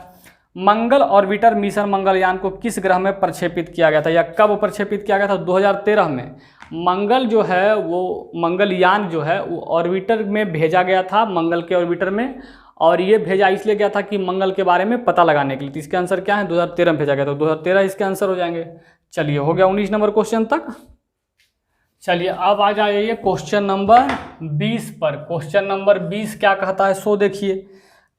मंगल ऑर्बिटर मिशन मंगलयान को किस ग्रह में प्रक्षेपित किया गया था या कब प्रक्षेपित किया गया था? 2013 में। मंगल जो है वो मंगलयान जो है वो ऑर्बिटर में भेजा गया था, मंगल के ऑर्बिटर में। और ये भेजा इसलिए गया था कि मंगल के बारे में पता लगाने के लिए। तो इसके आंसर क्या है? 2013 में भेजा गया था। 2013 इसके आंसर हो जाएंगे। चलिए हो गया 19 नंबर क्वेश्चन तक। चलिए अब आ जाइए क्वेश्चन नंबर 20 पर। क्वेश्चन नंबर 20 क्या कहता है सो देखिए।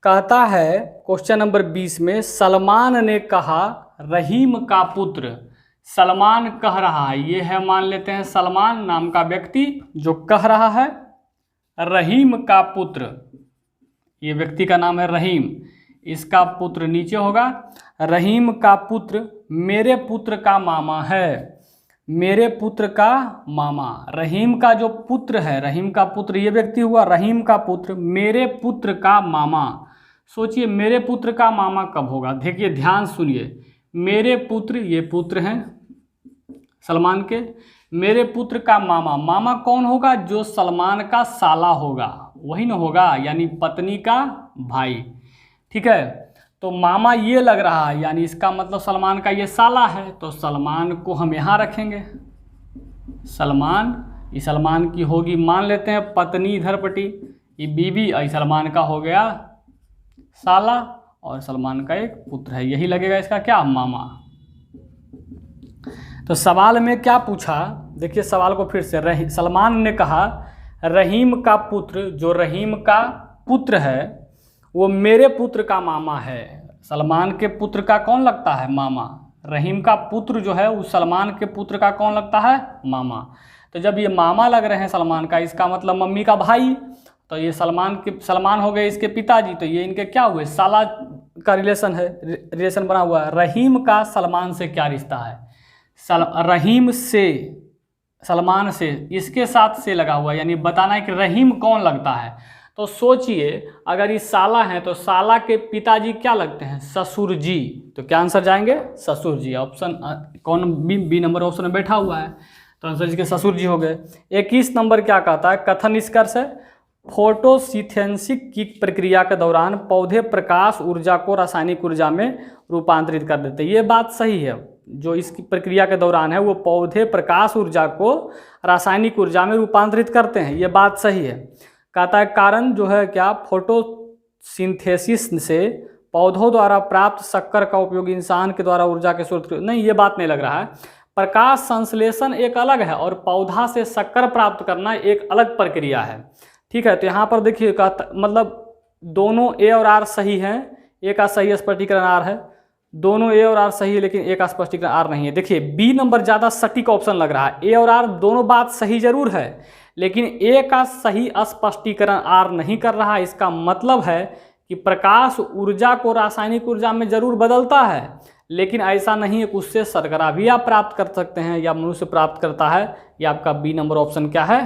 कहता है क्वेश्चन नंबर 20 में सलमान ने कहा रहीम का पुत्र। सलमान कह रहा है, ये है मान लेते हैं सलमान नाम का व्यक्ति जो कह रहा है रहीम का पुत्र। ये व्यक्ति का नाम है रहीम, इसका पुत्र नीचे होगा। रहीम का पुत्र मेरे पुत्र का मामा है। मेरे पुत्र का मामा, रहीम का जो पुत्र है, रहीम का पुत्र ये व्यक्ति हुआ, रहीम का पुत्र मेरे पुत्र का मामा। सोचिए मेरे पुत्र का मामा कब होगा? देखिए ध्यान सुनिए। मेरे पुत्र, ये पुत्र हैं सलमान के, मेरे पुत्र का मामा। मामा कौन होगा? जो सलमान का साला होगा, वही ना होगा, यानी पत्नी का भाई। ठीक है, तो मामा ये लग रहा है, यानी इसका मतलब सलमान का ये साला है। तो सलमान को हम यहाँ रखेंगे। सलमान, ये सलमान की होगी मान लेते हैं पत्नी इधर पटी, ये बीवी, और सलमान का हो गया साला, और सलमान का एक पुत्र है, यही लगेगा इसका क्या? मामा। तो सवाल में क्या पूछा? देखिए सवाल को फिर से। सलमान ने कहा रहीम का पुत्र, जो रहीम का पुत्र है वो मेरे पुत्र का मामा है। सलमान के पुत्र का कौन लगता है? मामा। रहीम का पुत्र जो है वो सलमान के पुत्र का कौन लगता है? मामा। तो जब ये मामा लग रहे हैं सलमान का, इसका मतलब मम्मी का भाई। तो ये सलमान हो गए इसके पिताजी, तो ये इनके क्या हुए? साला का रिलेशन है, रिलेशन बना हुआ है। रहीम का सलमान से क्या रिश्ता है? रहीम से, सलमान से, इसके साथ से लगा हुआ है, यानी बताना है कि रहीम कौन लगता है। तो सोचिए अगर ये साला हैं तो साला के पिताजी क्या लगते हैं? ससुर जी। तो क्या आंसर जाएंगे? ससुर जी। ऑप्शन कौन? बी नंबर ऑप्शन में बैठा हुआ है, तो आंसर इसके ससुर जी हो गए। 21 नंबर क्या कहता है? कथन निष्कर्ष है फोटोसिंथेसिस की प्रक्रिया के दौरान पौधे प्रकाश ऊर्जा को रासायनिक ऊर्जा में रूपांतरित कर देते हैं। ये बात सही है, जो इसकी प्रक्रिया के दौरान है वो पौधे प्रकाश ऊर्जा को रासायनिक ऊर्जा में रूपांतरित करते हैं, ये बात सही है। कहता है कारण जो है क्या? फोटोसिंथेसिस से पौधों द्वारा प्राप्त शक्कर का उपयोग इंसान के द्वारा ऊर्जा के स्रोत नहीं, ये बात नहीं लग रहा है। प्रकाश संश्लेषण एक अलग है और पौधा से शक्कर प्राप्त करना एक अलग प्रक्रिया है। ठीक है, तो यहाँ पर देखिए मतलब दोनों ए और आर सही हैं। ए का सही स्पष्टीकरण आर है, दोनों ए और आर सही है, लेकिन ए का स्पष्टीकरण आर नहीं है। देखिए बी नंबर ज़्यादा सटीक ऑप्शन लग रहा है। ए और आर दोनों बात सही जरूर है, लेकिन ए का सही स्पष्टीकरण आर नहीं कर रहा है। इसका मतलब है कि प्रकाश ऊर्जा को रासायनिक ऊर्जा में जरूर बदलता है, लेकिन ऐसा नहीं है कि उससे शर्करा भी आप प्राप्त कर सकते हैं या मनुष्य प्राप्त करता है। ये आपका बी नंबर ऑप्शन क्या है,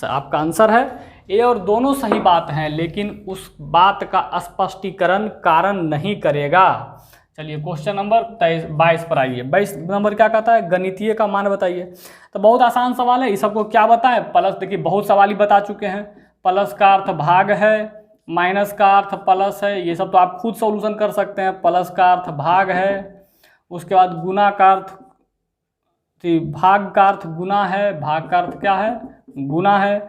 आपका आंसर है। ए और दोनों सही बात हैं, लेकिन उस बात का स्पष्टीकरण कारण नहीं करेगा। चलिए क्वेश्चन नंबर 22 पर आइए। 22 नंबर क्या कहता है, गणितीय का मान बताइए। तो बहुत आसान सवाल है, इस सबको क्या बताएं, प्लस। देखिए बहुत सवाल ही बता चुके हैं। प्लस का अर्थ भाग है, माइनस का अर्थ प्लस है, ये सब तो आप खुद सॉल्यूशन कर सकते हैं। प्लस का अर्थ भाग है, उसके बाद गुना का अर्थ, भाग का अर्थ गुना है, भाग का अर्थ क्या है, गुना है,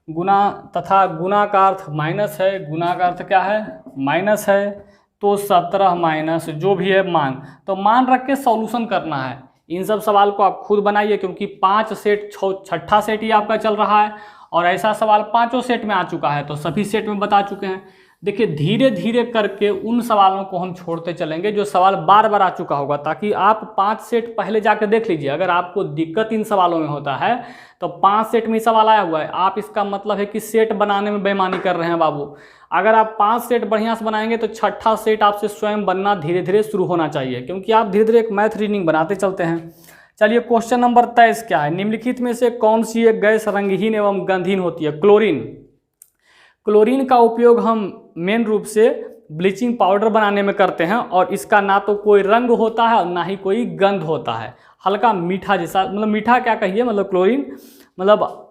गुना तथा गुना का अर्थ माइनस है, गुना का अर्थ क्या है, माइनस है। तो 17 माइनस जो भी है मान, तो मान रख के सॉल्यूशन करना है। इन सब सवाल को आप खुद बनाइए, क्योंकि 5 सेट, छठा सेट ही आपका चल रहा है और ऐसा सवाल 5 सेट में आ चुका है, तो सभी सेट में बता चुके हैं। देखिए धीरे धीरे करके उन सवालों को हम छोड़ते चलेंगे जो सवाल बार बार आ चुका होगा, ताकि आप 5 सेट पहले जाकर देख लीजिए। अगर आपको दिक्कत इन सवालों में होता है तो 5 सेट में सवाल आया हुआ है, आप इसका मतलब है कि सेट बनाने में बेईमानी कर रहे हैं बाबू। अगर आप 5 सेट बढ़िया से बनाएंगे तो छठा सेट आपसे स्वयं बनना धीरे धीरे शुरू होना चाहिए, क्योंकि आप धीरे धीरे एक मैथ रीडिंग बनाते चलते हैं। चलिए क्वेश्चन नंबर 23 क्या है, निम्नलिखित में से कौन सी एक गैस रंगहीन एवं गंधहीन होती है। क्लोरीन। क्लोरीन का उपयोग हम मेन रूप से ब्लीचिंग पाउडर बनाने में करते हैं, और इसका ना तो कोई रंग होता है और ना ही कोई गंध होता है। हल्का मीठा जैसा, मतलब मीठा क्या कहिए, मतलब क्लोरीन मतलब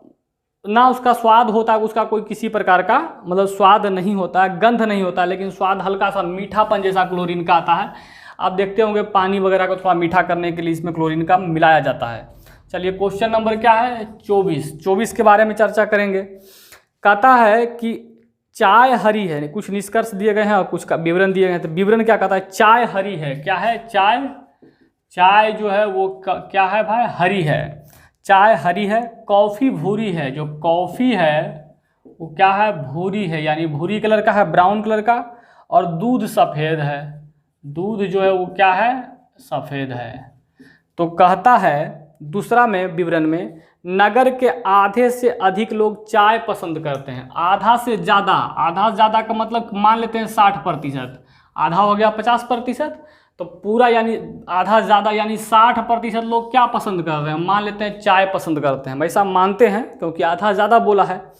ना उसका स्वाद होता है, उसका कोई किसी प्रकार का मतलब स्वाद नहीं होता है, गंध नहीं होता है, लेकिन स्वाद हल्का सा मीठापन जैसा क्लोरीन का आता है। आप देखते होंगे पानी वगैरह को थोड़ा मीठा करने के लिए इसमें क्लोरीन का मिलाया जाता है। चलिए क्वेश्चन नंबर क्या है, 24 के बारे में चर्चा करेंगे। कहता है कि चाय हरी है, कुछ निष्कर्ष दिए गए हैं और कुछ का विवरण दिए गए हैं। तो विवरण क्या कहता है, चाय हरी है, क्या है, चाय जो है वो क्या है भाई, हरी है, चाय हरी है। कॉफ़ी भूरी है, जो कॉफ़ी है वो क्या है, भूरी है, यानी भूरी कलर का है, ब्राउन कलर का। और दूध सफ़ेद है, दूध जो है वो क्या है, सफ़ेद है। तो कहता है दूसरा में विवरण में, नगर के आधे से अधिक लोग चाय पसंद करते हैं। आधा से ज़्यादा, आधा से ज़्यादा का मतलब मान लेते हैं 60%, आधा हो गया 50%, तो पूरा यानी आधा ज़्यादा यानी 60% लोग क्या पसंद कर रहे हैं, मान लेते हैं चाय पसंद करते हैं। वैसा मानते हैं क्योंकि आधा ज़्यादा बोला है।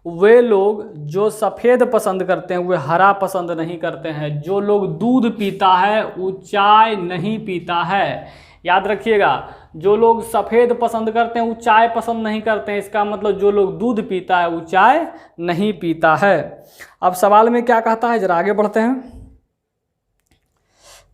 वे लोग जो सफ़ेद पसंद करते हैं वे हरा पसंद नहीं करते हैं। जो लोग दूध पीता है वो चाय नहीं पीता है। याद रखिएगा, जो लोग सफ़ेद पसंद करते हैं वो चाय पसंद नहीं करते हैं। इसका मतलब जो लोग दूध पीता है वो चाय नहीं पीता है। अब सवाल में क्या कहता है, जरा आगे बढ़ते हैं।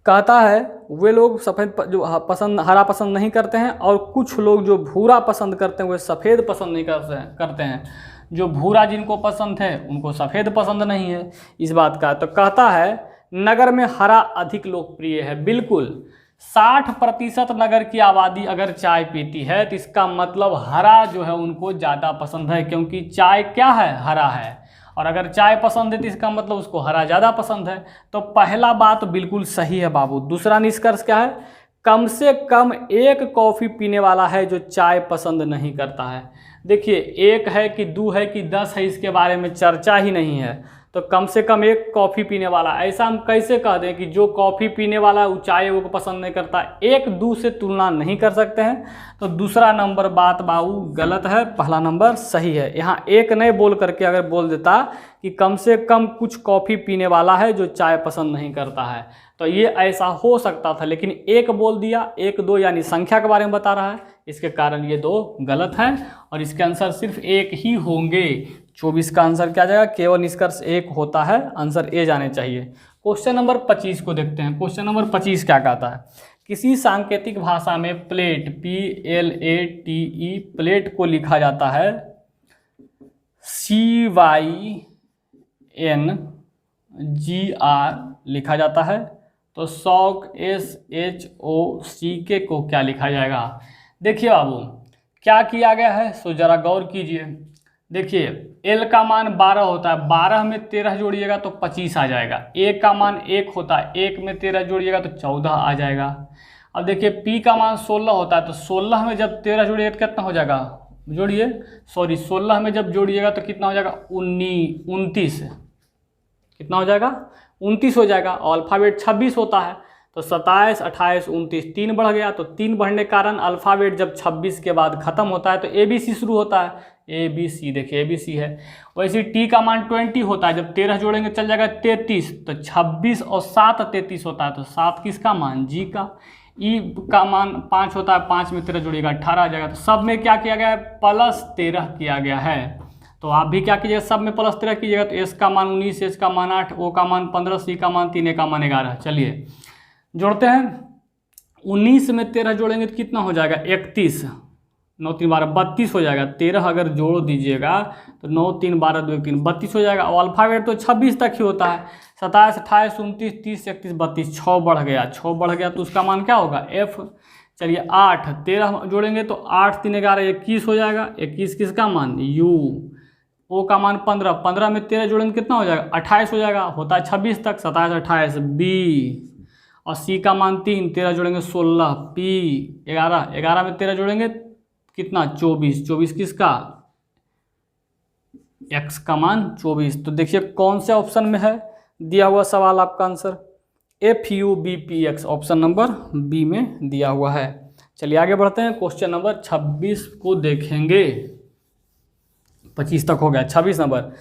कहता है वे लोग सफ़ेद जो हरा पसंद नहीं करते हैं, और कुछ लोग जो भूरा पसंद करते हैं वे सफ़ेद पसंद नहीं करते हैं। जो भूरा जिनको पसंद है उनको सफ़ेद पसंद नहीं है, इस बात का। तो कहता है नगर में हरा अधिक लोकप्रिय है। बिल्कुल 60% नगर की आबादी अगर चाय पीती है तो इसका मतलब हरा जो है उनको ज़्यादा पसंद है, क्योंकि चाय क्या है, हरा है। और अगर चाय पसंद है तो इसका मतलब उसको हरा ज़्यादा पसंद है। तो पहला बात बिल्कुल सही है बाबू। दूसरा निष्कर्ष क्या है, कम से कम एक कॉफ़ी पीने वाला है जो चाय पसंद नहीं करता है। देखिए 1 है कि 2 है कि 10 है, इसके बारे में चर्चा ही नहीं है। तो कम से कम एक कॉफ़ी पीने वाला, ऐसा हम कैसे कह दें कि जो कॉफ़ी पीने वाला वो चाय वो पसंद नहीं करता। 1-2 से तुलना नहीं कर सकते हैं। तो दूसरा नंबर बात बाबू गलत है, पहला नंबर सही है। यहाँ 1 नहीं बोल करके अगर बोल देता कि कम से कम कुछ कॉफ़ी पीने वाला है जो चाय पसंद नहीं करता है, तो ये ऐसा हो सकता था, लेकिन 1 बोल दिया। 1-2 यानी संख्या के बारे में बता रहा है, इसके कारण ये 2 गलत है और इसके आंसर सिर्फ 1 ही होंगे। 24 का आंसर क्या जाएगा, केवल निष्कर्ष 1 होता है, आंसर ए जाने चाहिए। क्वेश्चन नंबर 25 को देखते हैं। क्वेश्चन नंबर 25 क्या कहता है, किसी सांकेतिक भाषा में प्लेट PLATE प्लेट को लिखा जाता है CYNGR लिखा जाता है। तो शौक SHOCK को क्या लिखा जाएगा। देखिए बाबू क्या किया गया है, सो जरा गौर कीजिए। देखिए L का मान 12 होता है, 12 में 13 जोड़िएगा तो 25 आ जाएगा। A का मान 1 होता है, 1 में 13 जोड़िएगा तो 14 आ जाएगा। अब देखिए P का मान 16 होता है, तो 16 में जब 13 जोड़िएगा तो कितना हो जाएगा, जोड़िए 16 में जब जोड़िएगा तो कितना हो जाएगा, 29, कितना हो जाएगा, 29 हो जाएगा। और अल्फ़ाबेट 26 होता है, तो 27, 28, 29, 3 बढ़ गया। तो 3 बढ़ने के कारण अल्फ़ाबेट जब 26 के बाद ख़त्म होता है तो ABC शुरू होता है, ABC, देखिए ABC है। वैसे T का मान 20 होता है, जब 13 जोड़ेंगे चल जाएगा 33, तो 26 और 7 33 होता है, तो 7 किसका मान, G का। E का मान 5 होता है, 5 में 13 जोड़िएगा 18 आ जाएगा। तो सब में क्या किया गया है, +13 किया गया है। तो आप भी क्या कीजिएगा, सब में +13 कीजिएगा। तो S का मान 19, S का मान 8, O का मान 15, C का मान 3, A का मान 11। चलिए जोड़ते हैं। 19 में 13 जोड़ेंगे तो कितना हो जाएगा, 31, 9 3 12 32 हो जाएगा। 13 अगर जोड़ दीजिएगा तो 9 3 12 2 3 32 हो जाएगा। और अल्फ़ाबेट तो 26 तक ही होता है, 27, 28, 29, 30, 31, 32, 6 बढ़ गया, 6 बढ़ गया तो उसका मान क्या होगा, F। चलिए 8, 13 जोड़ेंगे तो 8 3 11 21 हो जाएगा। 21 किसका मान, U। O का मान 15, 15 में 13 जोड़ेंगे कितना हो जाएगा, 28 हो जाएगा, होता है 26 तक, 27 28, B। और C का मान 3, 13 जोड़ेंगे 16, P। 11, 11 में 13 जोड़ेंगे कितना, 24, 24 किसका, X का मान 24। तो देखिए कौन से ऑप्शन में है दिया हुआ सवाल, आपका answer FUBPX, option number B में दिया हुआ है। चलिए आगे बढ़ते हैं, क्वेश्चन नंबर 26 को देखेंगे। 25 तक हो गया। 26 नंबर,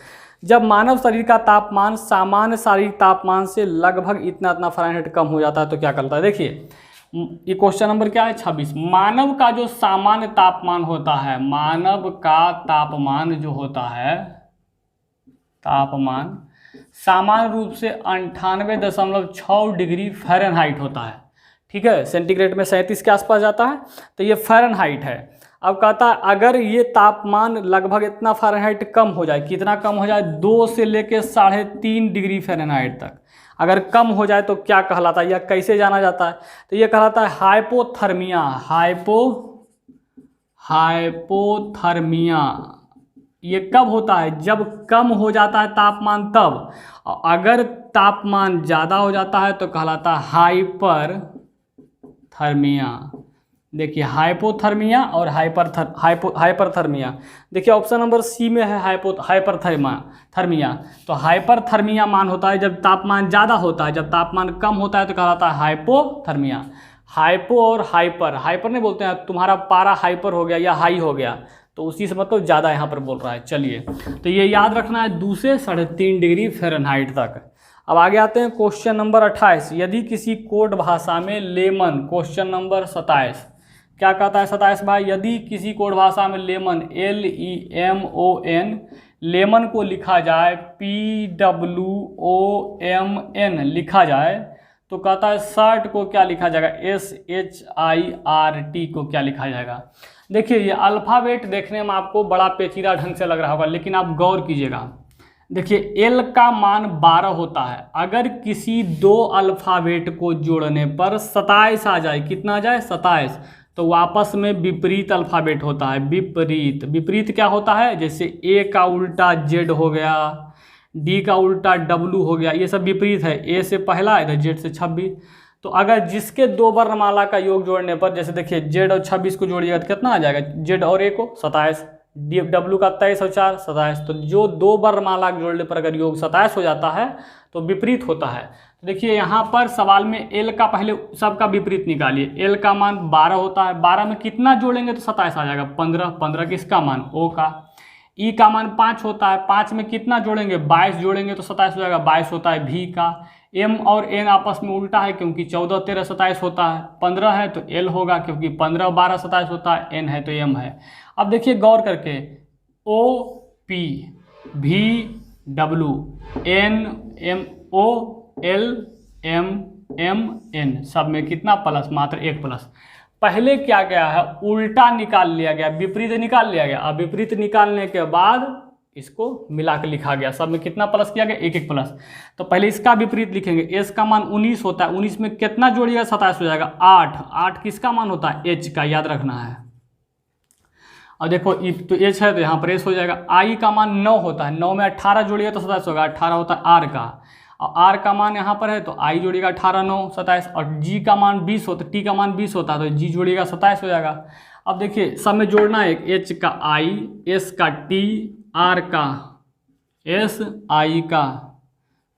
जब मानव शरीर का तापमान सामान्य शारीरिक तापमान से लगभग इतना फ़ारेनहाइट कम हो जाता है तो क्या करता है। देखिए ये क्वेश्चन नंबर क्या है, 26। मानव का जो सामान्य तापमान होता है, मानव का तापमान जो होता है, तापमान सामान्य रूप से 98.6 डिग्री फ़ारेनहाइट होता है, ठीक है। सेंटीग्रेड में 37 के आसपास जाता है, तो ये फ़ारेनहाइट है। अब कहता है अगर ये तापमान लगभग इतना फ़ारेनहाइट कम हो जाए, कितना कम हो जाए, 2 से लेकर 3.5 डिग्री फ़ारेनहाइट तक अगर कम हो जाए तो क्या कहलाता है, या कैसे जाना जाता है, तो ये कहलाता है हाइपोथर्मिया। हाइपोथर्मिया ये कब होता है, जब कम हो जाता है तापमान तब। अगर तापमान ज़्यादा हो जाता है तो कहलाता है हाइपरथर्मिया। देखिए हाइपोथर्मिया और हाइपरथर्मिया। देखिए ऑप्शन नंबर C में है हाइपरथर्मिया। तो हाइपरथर्मिया मान होता है जब तापमान ज़्यादा होता है, जब तापमान कम होता है तो कहलाता है हाइपोथर्मिया। हाइपो और हाइपर नहीं बोलते हैं, तुम्हारा पारा हाइपर हो गया या हाई हो गया, तो उसी से मतलब ज़्यादा यहाँ पर बोल रहा है। चलिए तो ये याद रखना है, 2 से 3.5 डिग्री फ़ारेनहाइट तक। अब आगे आते हैं क्वेश्चन नंबर 28। यदि किसी कोड भाषा में लेमन, क्वेश्चन नंबर 27 क्या कहता है, 27 भाई, यदि किसी कोड भाषा में लेमन LEMON लेमन को लिखा जाए PWOMN लिखा जाए तो कहता है शर्ट को क्या लिखा जाएगा, SHIRT को क्या लिखा जाएगा। देखिए ये अल्फ़ाबेट देखने में आपको बड़ा पेचीदा ढंग से लग रहा होगा, लेकिन आप गौर कीजिएगा। देखिए L का मान 12 होता है, अगर किसी 2 अल्फ़ाबेट को जोड़ने पर 27 आ जाए, कितना आ जाए, 27, तो वापस में विपरीत अल्फ़ाबेट होता है। विपरीत क्या होता है, जैसे A का उल्टा Z हो गया, D का उल्टा W हो गया, ये सब विपरीत है। A से पहला, इधर Z से 26। तो अगर जिसके 2 वर्णमाला का योग जोड़ने पर, जैसे देखिए Z और 26 को जोड़िएगा तो कितना आ जाएगा, Z और A को 27, W का 23 और 4 27। तो जो 2 वर्णमाला जोड़ने पर अगर योग 27 हो जाता है तो विपरीत होता है। तो देखिए यहाँ पर सवाल में L का पहले सबका विपरीत निकालिए। L का मान 12 होता है, 12 में कितना जोड़ेंगे तो 27 आ जाएगा, 15, 15 किसका मान, O का। E का मान 5 होता है, 5 में कितना जोड़ेंगे, 22 जोड़ेंगे तो 27 हो जाएगा, 22 होता है V का। M और N आपस में उल्टा है, क्योंकि 14 13 27 होता है, 15 है तो L होगा, क्योंकि 15 12 27 होता है, N है तो M है। अब देखिए गौर करके, O P V W N M O L M M N सब में कितना प्लस, मात्र 1 प्लस। पहले क्या गया है, उल्टा निकाल लिया गया, विपरीत निकाल लिया गया। अब विपरीत निकालने के बाद इसको मिला के लिखा गया, सब में कितना प्लस किया गया, 1 1 प्लस। तो पहले इसका विपरीत लिखेंगे। S का मान 19 होता है, 19 में कितना जोड़िएगा, 27 हो जाएगा। 8 किसका मान होता है, H का, याद रखना है। अब देखो तो एच है तो यहाँ पर एस हो जाएगा। आई का मान 9 होता है, 9 में 18 जोड़िए तो 27 होगा, 18 होता है आर का, और आर का मान यहाँ पर है तो आई जोड़िएगा 18 9 27, और जी का मान 20 होता है, टी का मान 20 होता है तो जी जोड़िएगा 27 हो जाएगा। अब देखिए सब में जोड़ना है, एच का आई, एस का टी, आर का एस, आई का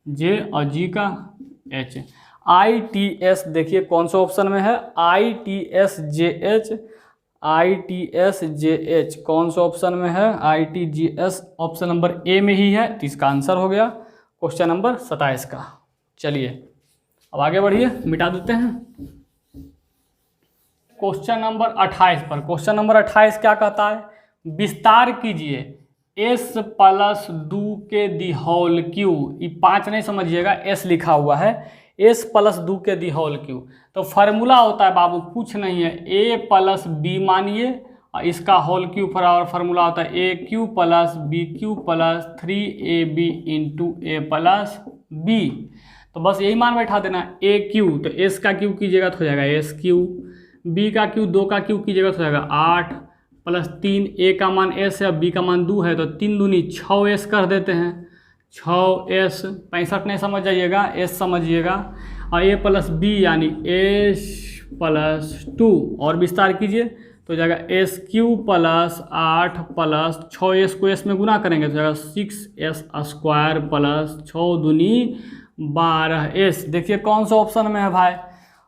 जे और जी का एच। आई टी एस देखिए कौन सा ऑप्शन में है, I T S J H, I T S J H कौन सा ऑप्शन में है, I T G S option number A में ही है, तो इसका आंसर हो गया क्वेश्चन नंबर 27 का। चलिए अब आगे बढ़िए, मिटा देते हैं। क्वेश्चन नंबर 28 पर, क्वेश्चन नंबर 28 क्या कहता है, विस्तार कीजिए एस प्लस 2 के दी होल क्यू, ये 5 नहीं समझिएगा, एस लिखा हुआ है, एस प्लस 2 के दी होल क्यू। तो फार्मूला होता है बाबू, कुछ नहीं है, ए प्लस बी मानिए और इसका होल क्यू फार्मूला होता है a cube plus b cube plus 3ab into a plus b. तो बस यही मान बैठा देना, ए क्यू तो एस का क्यू कीजिएगा तो हो जाएगा एस क्यू, बी का क्यू 2 का क्यू कीजिएगा तो हो जाएगा 8 प्लस 3, ए का मान एस है और बी का मान 2 है तो 3 दूनी 6 एस कर देते हैं, 6 एस, 65 नहीं समझ जाइएगा, एस समझिएगा, और ए प्लस बी यानी एस प्लस 2, और विस्तार कीजिए तो हो जाएगा s Q plus 8 plus 6 S को एस में गुना करेंगे तो हो जाएगा 6s स्क्वायर प्लस 6 दूनी 12 एस। देखिए कौन सा ऑप्शन में है भाई,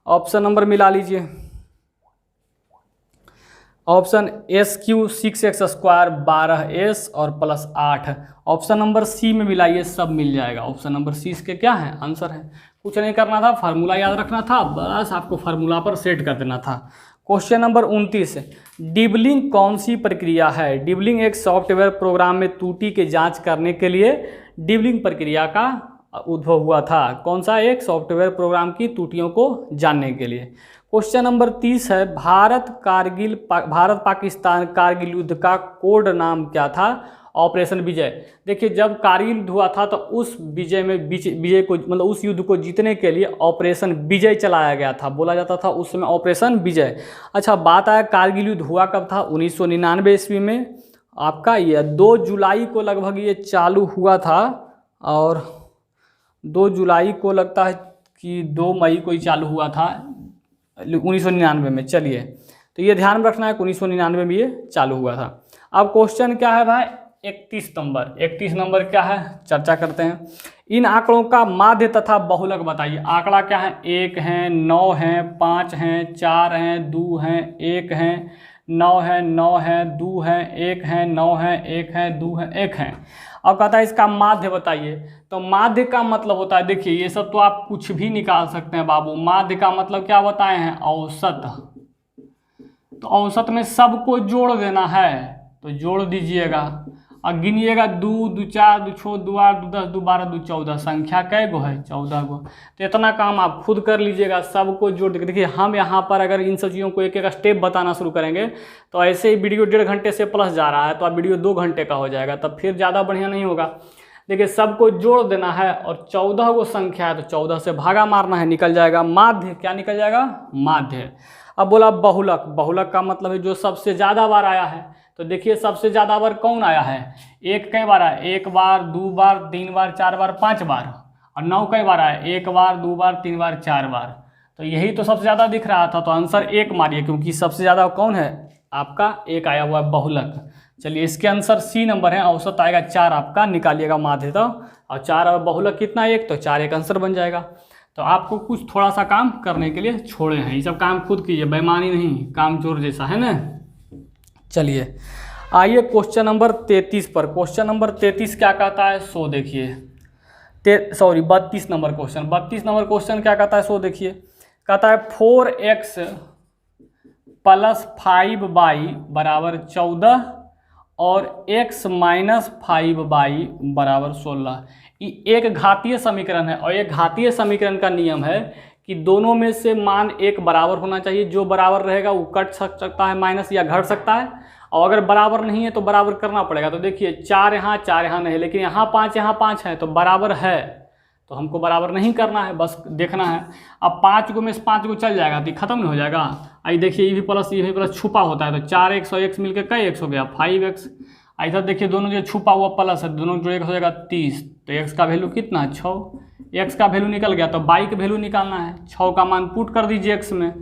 ऑप्शन नंबर मिला लीजिए, option S Q 6x square 12s और प्लस 8, ऑप्शन नंबर सी में मिलाइए सब मिल जाएगा, ऑप्शन नंबर सी इसके क्या है आंसर है। कुछ नहीं करना था, फार्मूला याद रखना था, बस आपको फार्मूला पर सेट कर देना था। क्वेश्चन नंबर 29, डिबलिंग कौन सी प्रक्रिया है, डिबलिंग एक सॉफ्टवेयर प्रोग्राम में त्रुटि की जांच करने के लिए डिबलिंग प्रक्रिया का उद्भव हुआ था, कौन सा, एक सॉफ्टवेयर प्रोग्राम की त्रुटियों को जानने के लिए। क्वेश्चन नंबर 30 है, भारत पाकिस्तान कारगिल युद्ध का कोड नाम क्या था, ऑपरेशन विजय। देखिए जब कारगिल युद्ध हुआ था तो उस विजय में विजय को मतलब उस युद्ध को जीतने के लिए ऑपरेशन विजय चलाया गया था, बोला जाता था उस समय ऑपरेशन विजय। अच्छा बात आया कारगिल युद्ध हुआ कब था, 1999 ईस्वी में, आपका ये 2 जुलाई को लगभग ये चालू हुआ था, और 2 जुलाई को लगता है कि 2 मई को ही चालू हुआ था 1999 में। चलिए तो ये ध्यान रखना है कि 1999 में ये चालू हुआ था। अब क्वेश्चन क्या है भाई, 31 नंबर क्या है, चर्चा करते हैं। इन आंकड़ों का माध्य तथा बहुलक बताइए। आंकड़ा क्या है, 1 है, 9 है, 5 है, 4 है, 2 है, 1 है, 9 है, 9 है, 2 है, 1 है, 9 है, 1 है, 2 है, 1 है। अब कहता है इसका माध्य बताइए। तो माध्य का मतलब होता है, देखिए ये सब तो आप कुछ भी निकाल सकते हैं बाबू, माध्य का मतलब क्या बताए हैं, औसत। तो औसत में सबको जोड़ देना है तो जोड़ दीजिएगा और गिनिएगा, 2 2 4 2 6 2 8 2 10 2 12 2 14, संख्या कै गो है, 14 गो। तो इतना काम आप खुद कर लीजिएगा, सबको जोड़ देंगे। देखिए हम यहाँ पर अगर इन सब चीज़ों को एक एक स्टेप बताना शुरू करेंगे तो ऐसे ही वीडियो 1.5 घंटे से प्लस जा रहा है तो अब वीडियो 2 घंटे का हो जाएगा, तब फिर ज़्यादा बढ़िया नहीं होगा। देखिए सबको जोड़ देना है और 14 गो संख्या है तो 14 से भागा मारना है, निकल जाएगा माध्य। क्या निकल जाएगा, माध्य। अब बोला बहुलक, बहुलक का मतलब है जो सबसे ज़्यादा बार आया है। तो देखिए सबसे ज़्यादा बार कौन आया है, 1 कई बार आया, 1 बार 2 बार 3 बार 4 बार 5 बार, और 9 कई बार आया, 1 बार 2 बार 3 बार 4 बार। तो यही तो सबसे ज़्यादा दिख रहा था, तो आंसर 1 मारिए क्योंकि सबसे ज़्यादा कौन है आपका, 1 आया हुआ है बहुलक। चलिए इसके आंसर सी नंबर है, औसत आएगा 4, आपका निकालिएगा माध्य तो, और 4 और बहुलक कितना 1, तो 4 एक आंसर बन जाएगा। तो आपको कुछ थोड़ा सा काम करने के लिए छोड़े हैं, ये सब काम खुद कीजिए, बेईमानी नहीं, काम चोर जैसा है ना। चलिए आइए क्वेश्चन नंबर 33 पर। क्वेश्चन नंबर 33 क्या कहता है सो देखिए, 32 नंबर क्वेश्चन। 32 नंबर क्वेश्चन क्या कहता है सो देखिए, कहता है 4x प्लस 5y बराबर 14 और x माइनस 5y बराबर 16। ये एक घातीय समीकरण है और एक घातीय समीकरण का नियम है कि दोनों में से मान एक बराबर होना चाहिए, जो बराबर रहेगा वो कट सकता है माइनस या घट सकता है, और अगर बराबर नहीं है तो बराबर करना पड़ेगा। तो देखिए 4 यहाँ नहीं है, लेकिन यहाँ 5 है तो बराबर है, तो हमको बराबर नहीं करना है, बस देखना है। अब 5 को में से 5 को चल जाएगा तो ख़त्म नहीं हो जाएगा। आई देखिए ये भी प्लस छुपा होता है, तो 4x और x मिलकर कई x हो गया 5x। ऐसा देखिए दोनों जो छुपा हुआ प्लस है दोनों जो एक हो जाएगा 30, तो x का वैल्यू कितना है 6। x का वैल्यू निकल गया तो y का वैल्यू निकालना है। 6 का मान पुट कर दीजिए x में,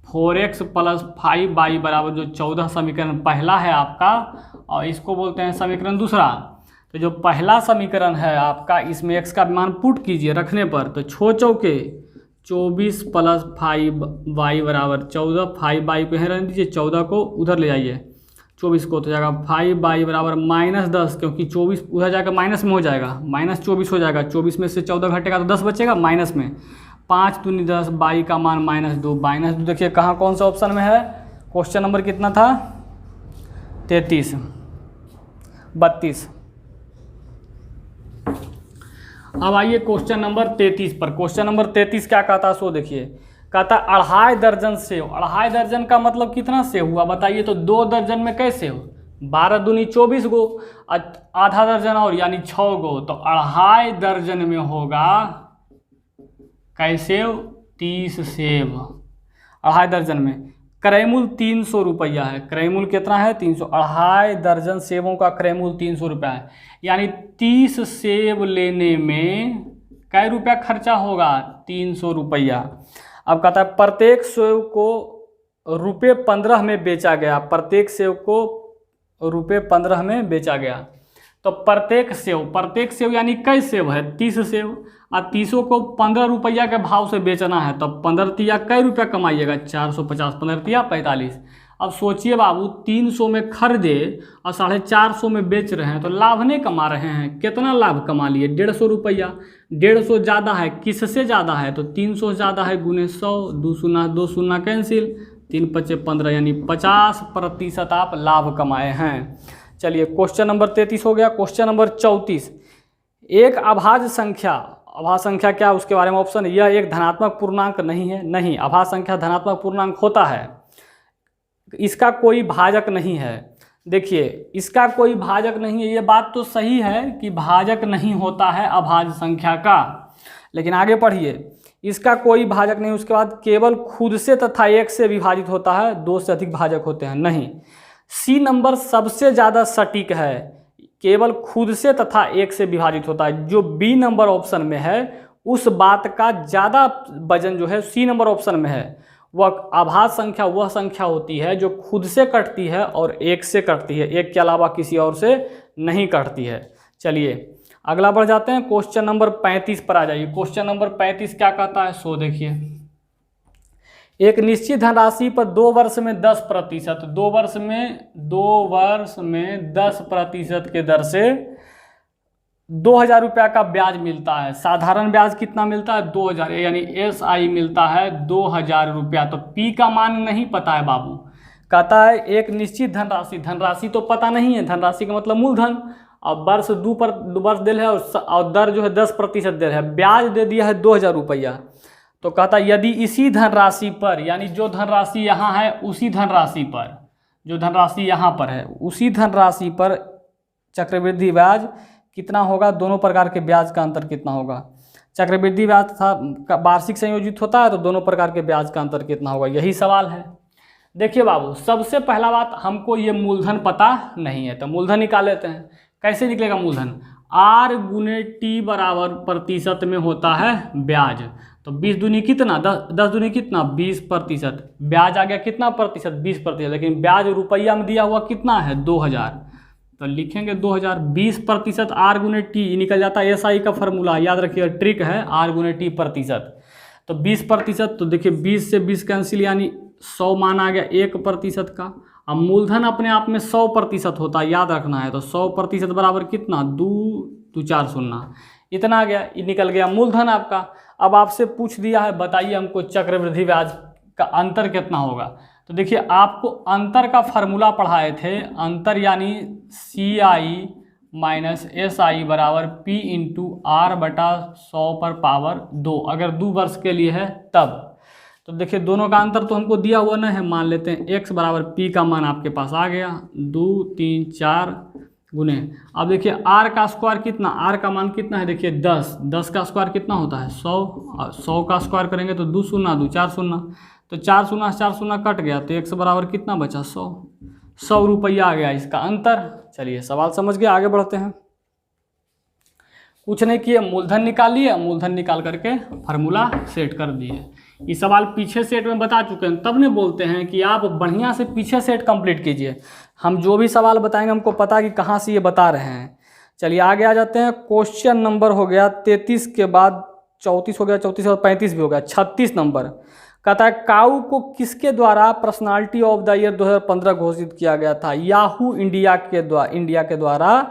4x प्लस 5y बराबर जो 14 समीकरण पहला है आपका, और इसको बोलते हैं समीकरण दूसरा। तो जो पहला समीकरण है आपका इसमें x का मान पुट कीजिए रखने पर, तो 6 चौके 24 प्लस 5y बराबर 14, 5y को यहाँ रहने दीजिए, 14 को उधर ले जाइए 24 को, तो जाएगा 5y बराबर -10, क्योंकि 24 उधर जाकर माइनस में हो जाएगा, -24 हो जाएगा। 24 में से 14 घटेगा तो 10 बचेगा माइनस में, 5 दूनी 10, y का मान -2 देखिए कहाँ कौन सा ऑप्शन में है। क्वेश्चन नंबर कितना था 32। अब आइए क्वेश्चन नंबर 33 पर। क्वेश्चन नंबर 33 क्या कहता है सो देखिए, कहता 2.5 दर्जन सेव। 2.5 दर्जन का मतलब कितना सेव हुआ बताइए, तो 2 दर्जन में कैसे हो 12 दूनी 24 गो, आधा दर्जन और यानी 6 गो, तो 2.5 दर्जन में होगा कैसे 30 सेव 2.5 दर्जन में। क्रयमूल 300 रुपया है, क्रयमूल कितना है 300। 2.5 दर्जन सेवों का क्रयमूल 300 रुपया है, यानी 30 सेब लेने में कै रुपया खर्चा होगा 300 रुपया। अब कहता है प्रत्येक सेव को ₹15 में बेचा गया, प्रत्येक सेव को ₹15 में बेचा गया। तो प्रत्येक सेव यानी कई सेव है 30 सेव, और 30 को 15 रुपया के भाव से बेचना है, तो 15 तिया कई रुपया कमाइएगा 450, 15 तिया 45। अब सोचिए बाबू 300 में खरीदे और 450 में बेच रहे हैं, तो लाभ नहीं कमा रहे हैं। कितना लाभ कमा लिए 150 रुपया। 150 ज़्यादा है, किससे ज़्यादा है, तो 300 ज़्यादा है गुने 100, 2 शून्य कैंसिल, 3 पचे 15, यानी 50% आप लाभ कमाए हैं। चलिए क्वेश्चन नंबर 33 हो गया। क्वेश्चन नंबर 34, एक अभाज्य संख्या क्या उसके बारे में ऑप्शन, यह एक धनात्मक पूर्णांक नहीं है। नहीं, अभाज्य संख्या धनात्मक पूर्णांक होता है, इसका कोई भाजक नहीं है। देखिए इसका कोई भाजक नहीं है, ये बात तो सही है कि भाजक नहीं होता है अभाज्य संख्या का, लेकिन आगे पढ़िए, इसका कोई भाजक नहीं। उसके बाद केवल खुद से तथा 1 से विभाजित होता है, 2 से अधिक भाजक होते हैं। नहीं, सी नंबर सबसे ज़्यादा सटीक है, केवल खुद से तथा 1 से विभाजित होता है। जो बी नंबर ऑप्शन में है उस बात का ज़्यादा वजन जो है सी नंबर ऑप्शन में है। वह अभाज्य संख्या वह संख्या होती है जो खुद से कटती है और 1 से कटती है, 1 के अलावा किसी और से नहीं कटती है। चलिए अगला बढ़ जाते हैं, क्वेश्चन नंबर 35 पर आ जाइए। क्वेश्चन नंबर 35 क्या कहता है सो देखिए, एक निश्चित धनराशि पर 2 वर्ष में 10%, 2 वर्ष में 10% के दर से 2000 रुपया का ब्याज मिलता है। साधारण ब्याज कितना मिलता है 2000, यानी SI मिलता है 2000 रुपया। तो P का मान नहीं पता है बाबू। कहता है एक निश्चित धनराशि तो पता नहीं है, धनराशि का मतलब मूलधन, और वर्ष 2 पर वर्ष दे है और दर जो है 10% दे है, ब्याज दे दिया है 2000 रुपया। तो कहता है यदि इसी धनराशि पर, यानी जो धनराशि यहाँ है उसी धनराशि पर, जो धनराशि यहाँ पर है उसी धनराशि पर चक्रवृद्धि ब्याज कितना होगा, दोनों प्रकार के ब्याज का अंतर कितना होगा। चक्रवृद्धि ब्याज था वार्षिक संयोजित होता है, तो दोनों प्रकार के ब्याज का अंतर कितना होगा, यही सवाल है। देखिए बाबू सबसे पहला बात, हमको ये मूलधन पता नहीं है, तो मूलधन निकाल लेते हैं। कैसे निकलेगा मूलधन, R गुने T बराबर प्रतिशत में होता है ब्याज। तो 20 दूनी कितना 10 दूनी कितना 20%, ब्याज आ गया कितना प्रतिशत 20%, लेकिन ब्याज रुपया में दिया हुआ कितना है 2000, तो लिखेंगे 2000। 20% R गुने T निकल जाता है, SI का फॉर्मूला याद रखिए, ट्रिक है R गुने T प्रतिशत। तो 20%, तो देखिए 20 से 20 कैंसिल, यानी 100 मान आ गया 1% का। अब मूलधन अपने आप में 100% होता है, याद रखना है। तो 100% बराबर कितना 2 4 शून्य, इतना आ गया, ये निकल गया मूलधन आपका। अब आपसे पूछ दिया है बताइए हमको चक्रवृद्धि ब्याज का अंतर कितना होगा। तो देखिए आपको अंतर का फार्मूला पढ़ाए थे, अंतर यानी CI माइनस SI बराबर P इंटू R बटा 100 पर पावर 2, अगर 2 वर्ष के लिए है तब। तो देखिए दोनों का अंतर तो हमको दिया हुआ नहीं है, मान लेते हैं x बराबर P का मान आपके पास आ गया 2 3 4 गुने। अब देखिए r का स्क्वायर कितना, r का मान कितना है, देखिए 10, 10 का स्क्वायर कितना होता है 100, 100 का स्क्वायर करेंगे तो 2 शून्य 2 4 शून्य, तो 4 शून्य 4 शून्य कट गया, तो 1 बराबर कितना बचा 100, 100 रुपया आ गया इसका आंसर। चलिए सवाल समझ गए, आगे बढ़ते हैं। कुछ नहीं किए, मूलधन निकाल लिए, मूलधन निकाल करके फार्मूला सेट कर दिए। ये सवाल पीछे सेट में बता चुके हैं, तब ने बोलते हैं कि आप बढ़िया से पीछे सेट कंप्लीट कीजिए। हम जो भी सवाल बताएंगे हमको पता कि कहाँ से ये बता रहे हैं। चलिए आगे आ जाते हैं। क्वेश्चन नंबर हो गया 33 के बाद 34 हो गया, 34 और 35 भी हो गया, 36 नंबर। कहता है काऊ को किसके द्वारा पर्सनालिटी ऑफ द ईयर 2015 घोषित किया गया था। याहू इंडिया के द्वारा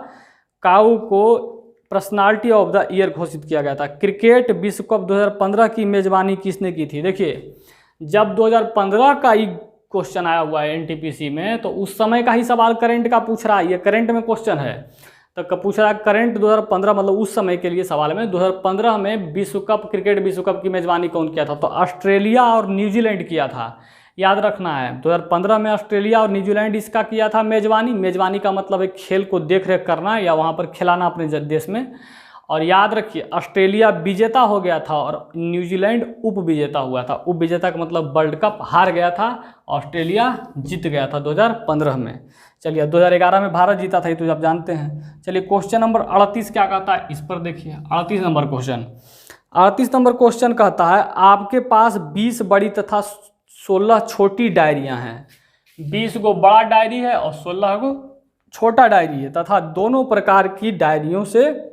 काऊ को पर्सनालिटी ऑफ द ईयर घोषित किया गया था। क्रिकेट विश्व कप 2015 की मेजबानी किसने की थी। देखिए जब 2015 का ही क्वेश्चन आया हुआ है एनटीपीसी में, तो उस समय का ही सवाल करंट का पूछ रहा है, ये करंट में क्वेश्चन है तो पूछ रहा है करंट 2015 मतलब उस समय के लिए सवाल में 2015 में विश्व कप, क्रिकेट विश्व कप की मेजबानी कौन किया था, तो ऑस्ट्रेलिया और न्यूजीलैंड किया था। याद रखना है 2015 में ऑस्ट्रेलिया और न्यूजीलैंड इसका किया था मेजबानी। मेजबानी का मतलब है खेल को देख रेख करना या वहाँ पर खिलाना अपने देश में। और याद रखिए ऑस्ट्रेलिया विजेता हो गया था और न्यूजीलैंड उप विजेता हुआ था। उप विजेता का मतलब वर्ल्ड कप हार गया था, ऑस्ट्रेलिया जीत गया था 2015 में। चलिए 2011 में भारत जीता था, ये तो आप जानते हैं। चलिए क्वेश्चन नंबर 38 क्या कहता है, इस पर देखिए 38 नंबर क्वेश्चन। 38 नंबर क्वेश्चन कहता है आपके पास 20 बड़ी तथा 16 छोटी डायरियां हैं। 20 को बड़ा डायरी है और 16 को छोटा डायरी है, तथा दोनों प्रकार की डायरियों से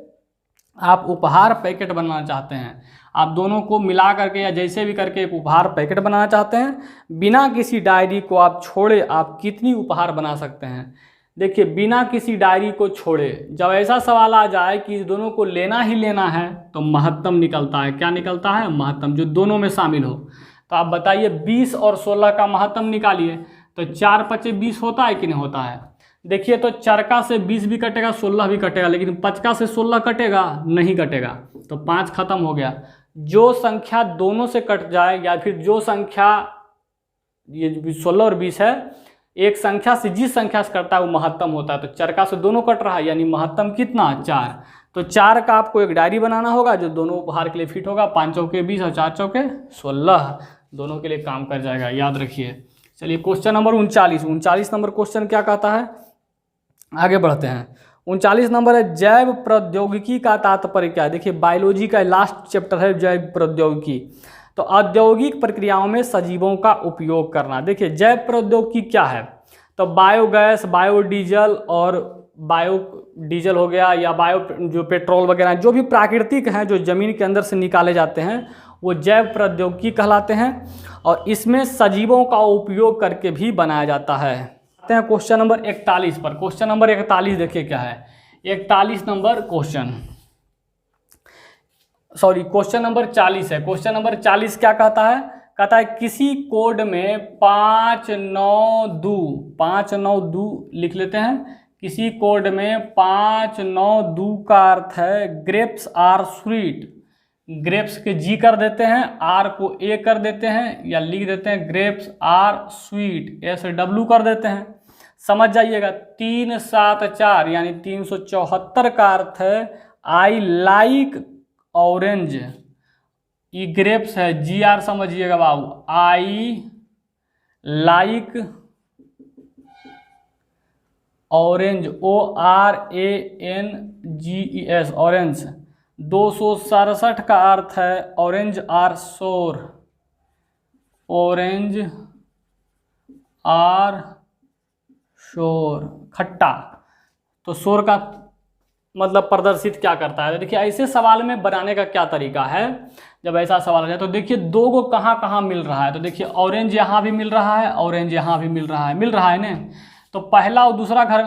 आप उपहार पैकेट बनाना चाहते हैं। आप दोनों को मिला करके या जैसे भी करके एक उपहार पैकेट बनाना चाहते हैं। बिना किसी डायरी को आप छोड़े आप कितनी उपहार बना सकते हैं। देखिए बिना किसी डायरी को छोड़े, जब ऐसा सवाल आ जाए कि इस दोनों को लेना ही लेना है तो महत्तम निकलता है। क्या निकलता है, महत्तम, जो दोनों में शामिल हो। तो आप बताइए 20 और 16 का महत्तम निकालिए, तो 4 पचे 20 होता है कि नहीं होता है। देखिए तो चरका से 20 भी कटेगा 16 भी कटेगा, लेकिन पचका से 16 कटेगा नहीं कटेगा, तो 5 खत्म हो गया। जो संख्या दोनों से कट जाए या फिर जो संख्या ये 16 और 20 है, एक संख्या से जिस संख्या से कटता है वो महत्तम होता है। तो चरका से दोनों कट रहा है यानी महत्तम कितना 4। तो 4 का आपको एक डायरी बनाना होगा जो दोनों उपहार के लिए फिट होगा। 5 चौके 20 और 4 चौके 16 दोनों के लिए काम कर जाएगा, याद रखिए। चलिए क्वेश्चन नंबर 39 नंबर क्वेश्चन क्या कहता है, आगे बढ़ते हैं। 39 नंबर है जैव प्रौद्योगिकी का तात्पर्य क्या है। देखिए बायोलॉजी का लास्ट चैप्टर है जैव प्रौद्योगिकी। तो औद्योगिक प्रक्रियाओं में सजीवों का उपयोग करना। देखिए जैव प्रौद्योगिकी क्या है, तो बायोगैस, बायोडीजल और बायोडीजल हो गया या बायो जो पेट्रोल वगैरह जो भी प्राकृतिक हैं जो ज़मीन के अंदर से निकाले जाते हैं वो जैव प्रौद्योगिकी कहलाते हैं। और इसमें सजीवों का उपयोग करके भी बनाया जाता है। आते हैं क्वेश्चन नंबर 41 पर। क्वेश्चन नंबर 41 देखिए क्या है, 41 number question, sorry question number 40 है। क्वेश्चन नंबर 40 क्या कहता है, कहता है किसी कोड में 592 लिख लेते हैं। किसी कोड में 592 का अर्थ है ग्रेप्स आर स्वीट। ग्रेप्स के जी कर देते हैं, आर को ए कर देते हैं या लिख देते हैं grapes are sweet, S W कर देते हैं। समझ जाइएगा 374 यानी 374 का अर्थ है आई लाइक ऑरेंज। ये ग्रेप्स है, जी आर समझिएगा बाबू, I like orange, ORANGES orange. 267 का अर्थ है orange are sour, orange are sour खट्टा। तो शोर का मतलब प्रदर्शित क्या करता है। देखिए ऐसे सवाल में बनाने का क्या तरीका है, जब ऐसा सवाल आ जाए तो देखिए दो को कहाँ कहाँ मिल रहा है। तो देखिए ऑरेंज यहाँ भी मिल रहा है, ऑरेंज यहाँ भी मिल रहा है ना। तो पहला और दूसरा घर,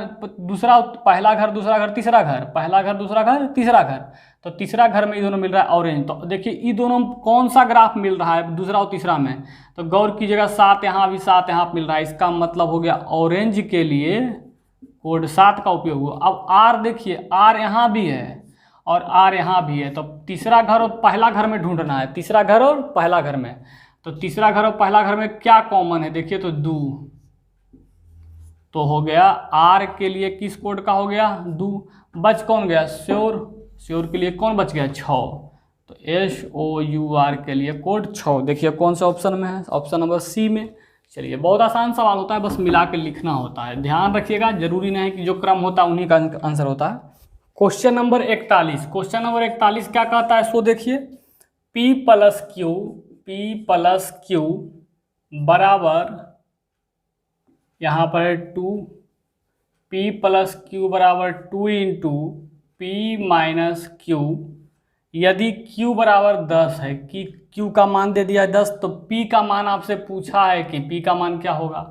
पहला घर दूसरा घर तीसरा घर, पहला घर दूसरा घर तीसरा घर, तो तीसरा घर में ये दोनों मिल रहा है ऑरेंज। तो देखिए ये दोनों कौन सा ग्राफ मिल रहा है दूसरा और तीसरा में, तो गौर कीजिएगा 7 यहाँ भी 7 यहाँ मिल रहा है। इसका मतलब हो गया ऑरेंज के लिए कोड 7 का उपयोग हुआ। अब आर देखिए, आर यहाँ भी है और आर यहाँ भी है, तो तीसरा घर और पहला घर में ढूंढना है, तीसरा घर और पहला घर में। तो तीसरा घर और पहला घर में क्या कॉमन है देखिए, तो 2, तो हो गया आर के लिए किस कोड का हो गया 2, बच कौन गया श्योर के लिए कौन बच गया 6, तो SOUR के लिए कोड 6। देखिए कौन सा ऑप्शन में है, ऑप्शन नंबर सी में। चलिए बहुत आसान सवाल होता है, बस मिला के लिखना होता है, ध्यान रखिएगा, जरूरी नहीं कि जो क्रम होता है उन्हीं का आंसर होता है। क्वेश्चन नंबर 41, क्वेश्चन नंबर 41 क्या कहता है सो देखिए, P प्लस क्यू बराबर यहाँ पर है 2, P प्लस क्यू बराबर 2 इंटू P माइनस क्यू। यदि Q बराबर 10 है, कि Q का मान दे दिया है 10, तो P का मान आपसे पूछा है कि P का मान क्या होगा।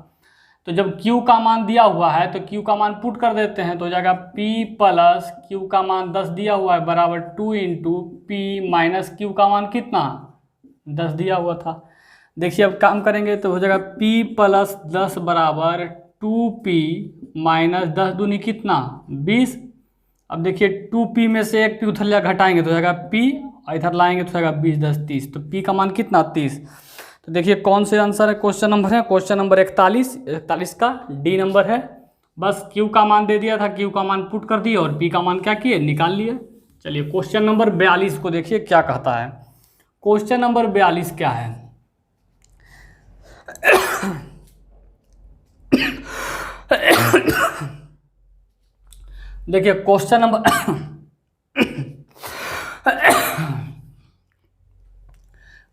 तो जब Q का मान दिया हुआ है तो Q का मान पुट कर देते हैं, तो हो जाएगा P प्लस Q का मान 10 दिया हुआ है बराबर 2 इंटू P माइनस Q का मान कितना 10 दिया हुआ था। देखिए अब काम करेंगे तो हो जाएगा P प्लस 10 बराबर 2P माइनस 10 दूनी कितना 20। अब देखिए 2P में से एक P उधर घटाएंगे तो हो जाएगा P, और इधर लाएंगे तो हो जाएगा 20 10 30, तो P का मान कितना 30। तो देखिए कौन से आंसर है, क्वेश्चन नंबर है क्वेश्चन नंबर 41 का डी नंबर है। बस Q का मान दे दिया था, Q का मान पुट कर दिए और P का मान क्या किए निकाल लिए। चलिए क्वेश्चन नंबर 42 को देखिए क्या कहता है। क्वेश्चन नंबर 42 क्या है देखिए क्वेश्चन नंबर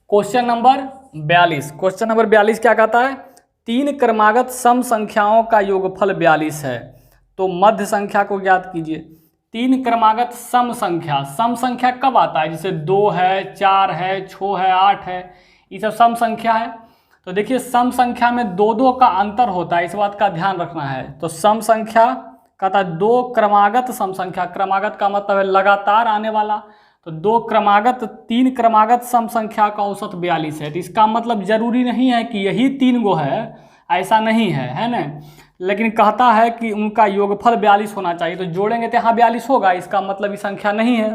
क्वेश्चन नंबर 42 क्या कहता है, 3 क्रमागत सम संख्याओं का योगफल 42 है, तो मध्य संख्या को ज्ञात कीजिए। 3 क्रमागत सम संख्या कब आता है, जैसे 2 है 4 है 6 है 8 है, ये सब सम संख्या है। तो देखिए सम संख्या में 2 का अंतर होता है, इस बात का ध्यान रखना है। तो सम संख्या कहता है 2 क्रमागत सम संख्या, क्रमागत का मतलब है लगातार आने वाला, तो 3 क्रमागत सम संख्या का औसत 42 है। तो इसका मतलब जरूरी नहीं है कि यही 3 गो है, ऐसा नहीं है ना, लेकिन कहता है कि उनका योगफल 42 होना चाहिए, तो जोड़ेंगे तो यहाँ 42 होगा, इसका मतलब ये संख्या नहीं है।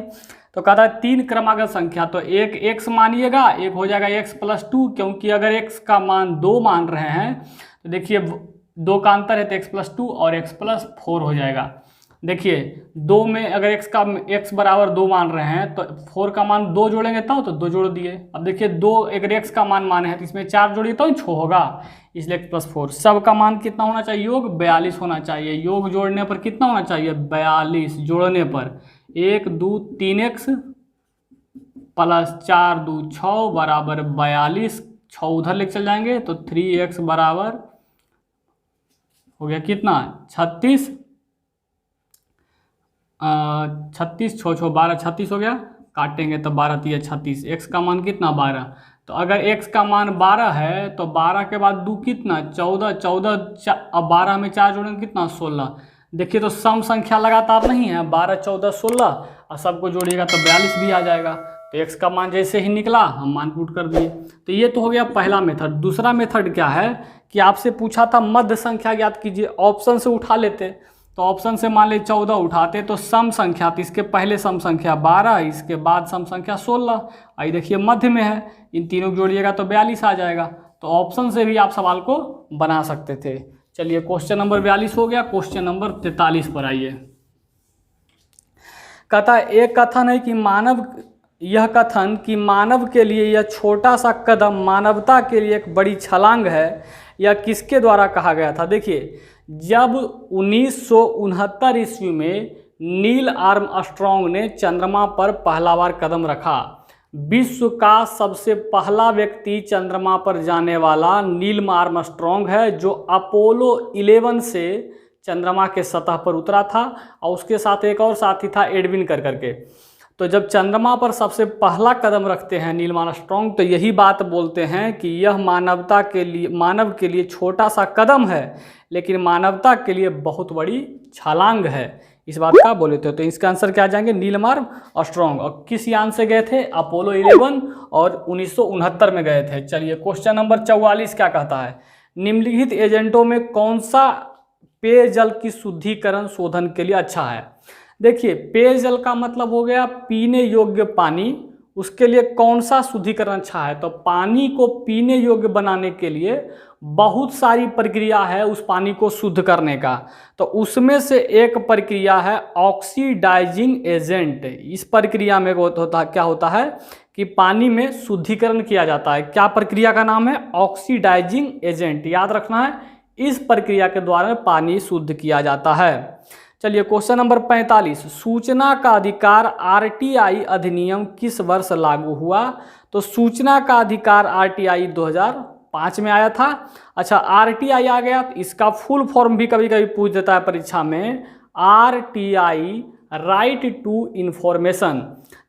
तो कहता है 3 क्रमागत संख्या, तो एक x मानिएगा, एक हो जाएगा x प्लस 2, क्योंकि अगर x का मान 2 मान रहे हैं तो देखिए 2 का अंतर है तो x प्लस 2 और x प्लस 4 हो जाएगा। देखिए 2 में अगर x बराबर 2 मान रहे हैं तो 4 का मान 2 जोड़ेंगे तो 2 जोड़ दिए। अब देखिए 2 अगर x का मान माने हैं तो इसमें 4 जोड़िए तो 6 होगा, इसलिए x प्लस 4। सब का मान कितना होना चाहिए, योग 42 होना चाहिए। योग जोड़ने पर कितना होना चाहिए 42, जोड़ने पर 1 2 3x प्लस 4 2 6 बराबर 42, 6 उधर लेके चल जाएंगे तो 3x बराबर हो गया कितना 36, 36 6 6 12 36 हो गया, काटेंगे तो 12 3 36, x का मान कितना 12। तो अगर x का मान 12 है तो 12 के बाद 2 कितना 14, 14 अब 12 में 4 जोड़ेंगे कितना 16। देखिए तो सम संख्या लगातार नहीं है, 12 14 16 और सबको जोड़िएगा तो 42 भी आ जाएगा। तो x का मान जैसे ही निकला हम मान पुट कर दिए। तो ये तो हो गया पहला मेथड। दूसरा मेथड क्या है कि आपसे पूछा था मध्य संख्या ज्ञात कीजिए, ऑप्शन से उठा लेते, तो ऑप्शन से मान ले 14 उठाते तो सम संख्या, तो इसके पहले सम संख्या 12, इसके बाद सम संख्या 16, आई देखिए मध्य में है, इन तीनों को जोड़िएगा तो 42 आ जाएगा। तो ऑप्शन से भी आप सवाल को बना सकते थे। चलिए क्वेश्चन नंबर 42 हो गया। क्वेश्चन नंबर 43 पर आइए। कहता है एक कथन है कि मानव के लिए यह छोटा सा कदम मानवता के लिए एक बड़ी छलांग है, यह किसके द्वारा कहा गया था। देखिए जब 1969 ईस्वी में नील आर्मस्ट्रॉन्ग ने चंद्रमा पर पहला बार कदम रखा, विश्व का सबसे पहला व्यक्ति चंद्रमा पर जाने वाला नील आर्मस्ट्रॉन्ग है, जो अपोलो 11 से चंद्रमा के सतह पर उतरा था, और उसके साथ एक और साथी था एडविन करके। तो जब चंद्रमा पर सबसे पहला कदम रखते हैं नील आर्मस्ट्रॉन्ग, तो यही बात बोलते हैं कि यह मानव के लिए छोटा सा कदम है, लेकिन मानवता के लिए बहुत बड़ी छलांग है, इस बात का बोले थे। तो इसका आंसर क्या आ जाएंगे नील आर्मस्ट्रॉन्ग। और किस यान से गए थे, अपोलो 11 और 1969 में गए थे। चलिए क्वेश्चन नंबर 44 क्या कहता है, निम्नलिखित एजेंटों में कौन सा पेयजल की शुद्धिकरण शोधन के लिए अच्छा है। देखिए पेयजल का मतलब हो गया पीने योग्य पानी, उसके लिए कौन सा शुद्धिकरण अच्छा है? तो पानी को पीने योग्य बनाने के लिए बहुत सारी प्रक्रिया है उस पानी को शुद्ध करने का। तो उसमें से एक प्रक्रिया है ऑक्सीडाइजिंग एजेंट। इस प्रक्रिया में क्या होता है कि पानी में शुद्धिकरण किया जाता है। क्या प्रक्रिया का नाम है? Oxidising agent. याद रखना है, इस प्रक्रिया के द्वारा पानी शुद्ध किया जाता है। चलिए क्वेश्चन नंबर 45, सूचना का अधिकार आरटीआई अधिनियम किस वर्ष लागू हुआ? तो सूचना का अधिकार आरटीआई 2005 में आया था। अच्छा, आरटीआई आ गया, तो इसका फुल फॉर्म भी कभी कभी पूछ देता है परीक्षा में, आरटीआई राइट टू इंफॉर्मेशन।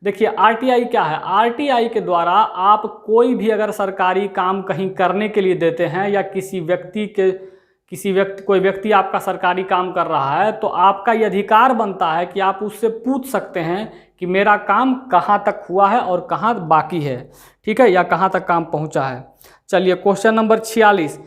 देखिए आरटीआई क्या है? आरटीआई के द्वारा आप कोई भी अगर सरकारी काम कहीं करने के लिए देते हैं या कोई व्यक्ति आपका सरकारी काम कर रहा है, तो आपका ये अधिकार बनता है कि आप उससे पूछ सकते हैं कि मेरा काम कहाँ तक हुआ है और कहाँ बाकी है, ठीक है, या कहाँ तक काम पहुँचा है। चलिए क्वेश्चन नंबर 46,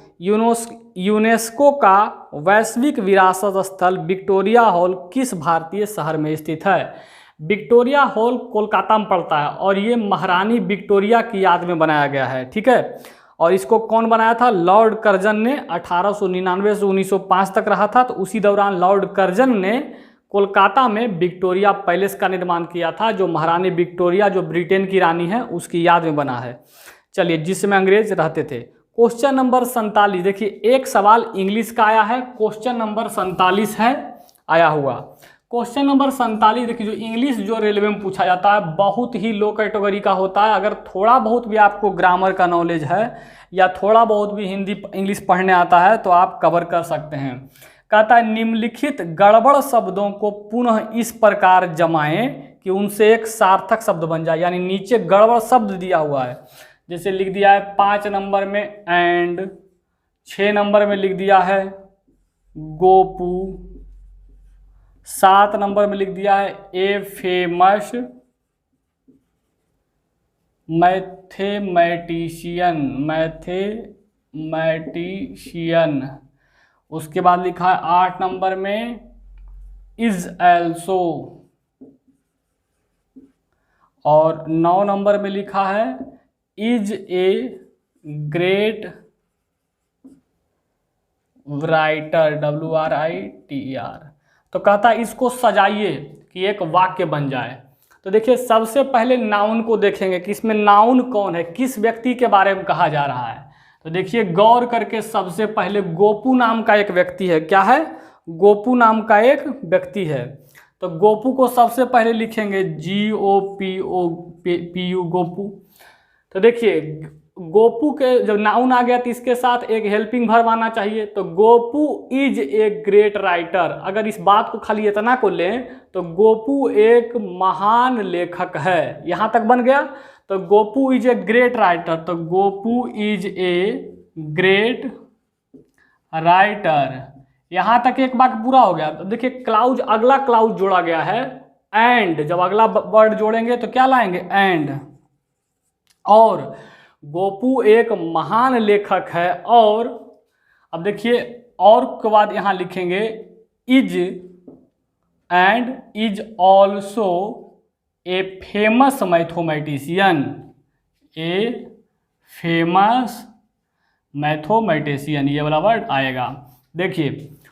यूनेस्को का वैश्विक विरासत स्थल विक्टोरिया हॉल किस भारतीय शहर में स्थित है? विक्टोरिया हॉल कोलकाता में पड़ता है और ये महारानी विक्टोरिया की याद में बनाया गया है, ठीक है। और इसको कौन बनाया था? लॉर्ड कर्जन ने 1899 से 1905 तक रहा था, तो उसी दौरान लॉर्ड कर्जन ने कोलकाता में विक्टोरिया पैलेस का निर्माण किया था, जो महारानी विक्टोरिया जो ब्रिटेन की रानी है उसकी याद में बना है। चलिए, जिसमें अंग्रेज रहते थे। क्वेश्चन नंबर 47, देखिए एक सवाल इंग्लिश का आया है, क्वेश्चन नंबर 47 है आया हुआ। क्वेश्चन नंबर 47 देखिए, जो इंग्लिश जो रेलवे में पूछा जाता है बहुत ही लो कैटेगरी का होता है। अगर थोड़ा बहुत भी आपको ग्रामर का नॉलेज है या थोड़ा बहुत भी हिंदी इंग्लिश पढ़ने आता है तो आप कवर कर सकते हैं। कहता है निम्नलिखित गड़बड़ शब्दों को पुनः इस प्रकार जमाएं कि उनसे एक सार्थक शब्द बन जाए। यानी नीचे गड़बड़ शब्द दिया हुआ है, जैसे लिख दिया है 5 नंबर में एंड, 6 नंबर में लिख दिया है गोपू, 7 नंबर में लिख दिया है ए फेमस मैथमेटिशियन। उसके बाद लिखा है 8 नंबर में इज एल्सो, और 9 नंबर में लिखा है is a great writer, WRITER। तो कहता है इसको सजाइए कि एक वाक्य बन जाए। तो देखिए सबसे पहले नाउन को देखेंगे कि इसमें नाउन कौन है, किस व्यक्ति के बारे में कहा जा रहा है। तो देखिए गौर करके, सबसे पहले गोपू नाम का एक व्यक्ति है। क्या है? गोपू नाम का एक व्यक्ति है। तो गोपू को सबसे पहले लिखेंगे GOPU, गोपू। तो देखिए गोपू के जब नाउन आ गया तो इसके साथ एक हेल्पिंग वर्ब आना चाहिए। तो Gopu is a great writer. अगर इस बात को खाली इतना को लें तो गोपू एक महान लेखक है, यहाँ तक बन गया। तो Gopu is a great writer, तो Gopu is a great writer, यहाँ तक एक वाक्य पूरा हो गया। तो देखिए क्लाउज, अगला क्लाउज जोड़ा गया है एंड। जब अगला वर्ड जोड़ेंगे तो क्या लाएंगे? एंड। और गोपू एक महान लेखक है। और अब देखिए और के बाद यहाँ लिखेंगे is and is also a famous mathematician, a famous mathematician, ये वाला वर्ड आएगा। देखिए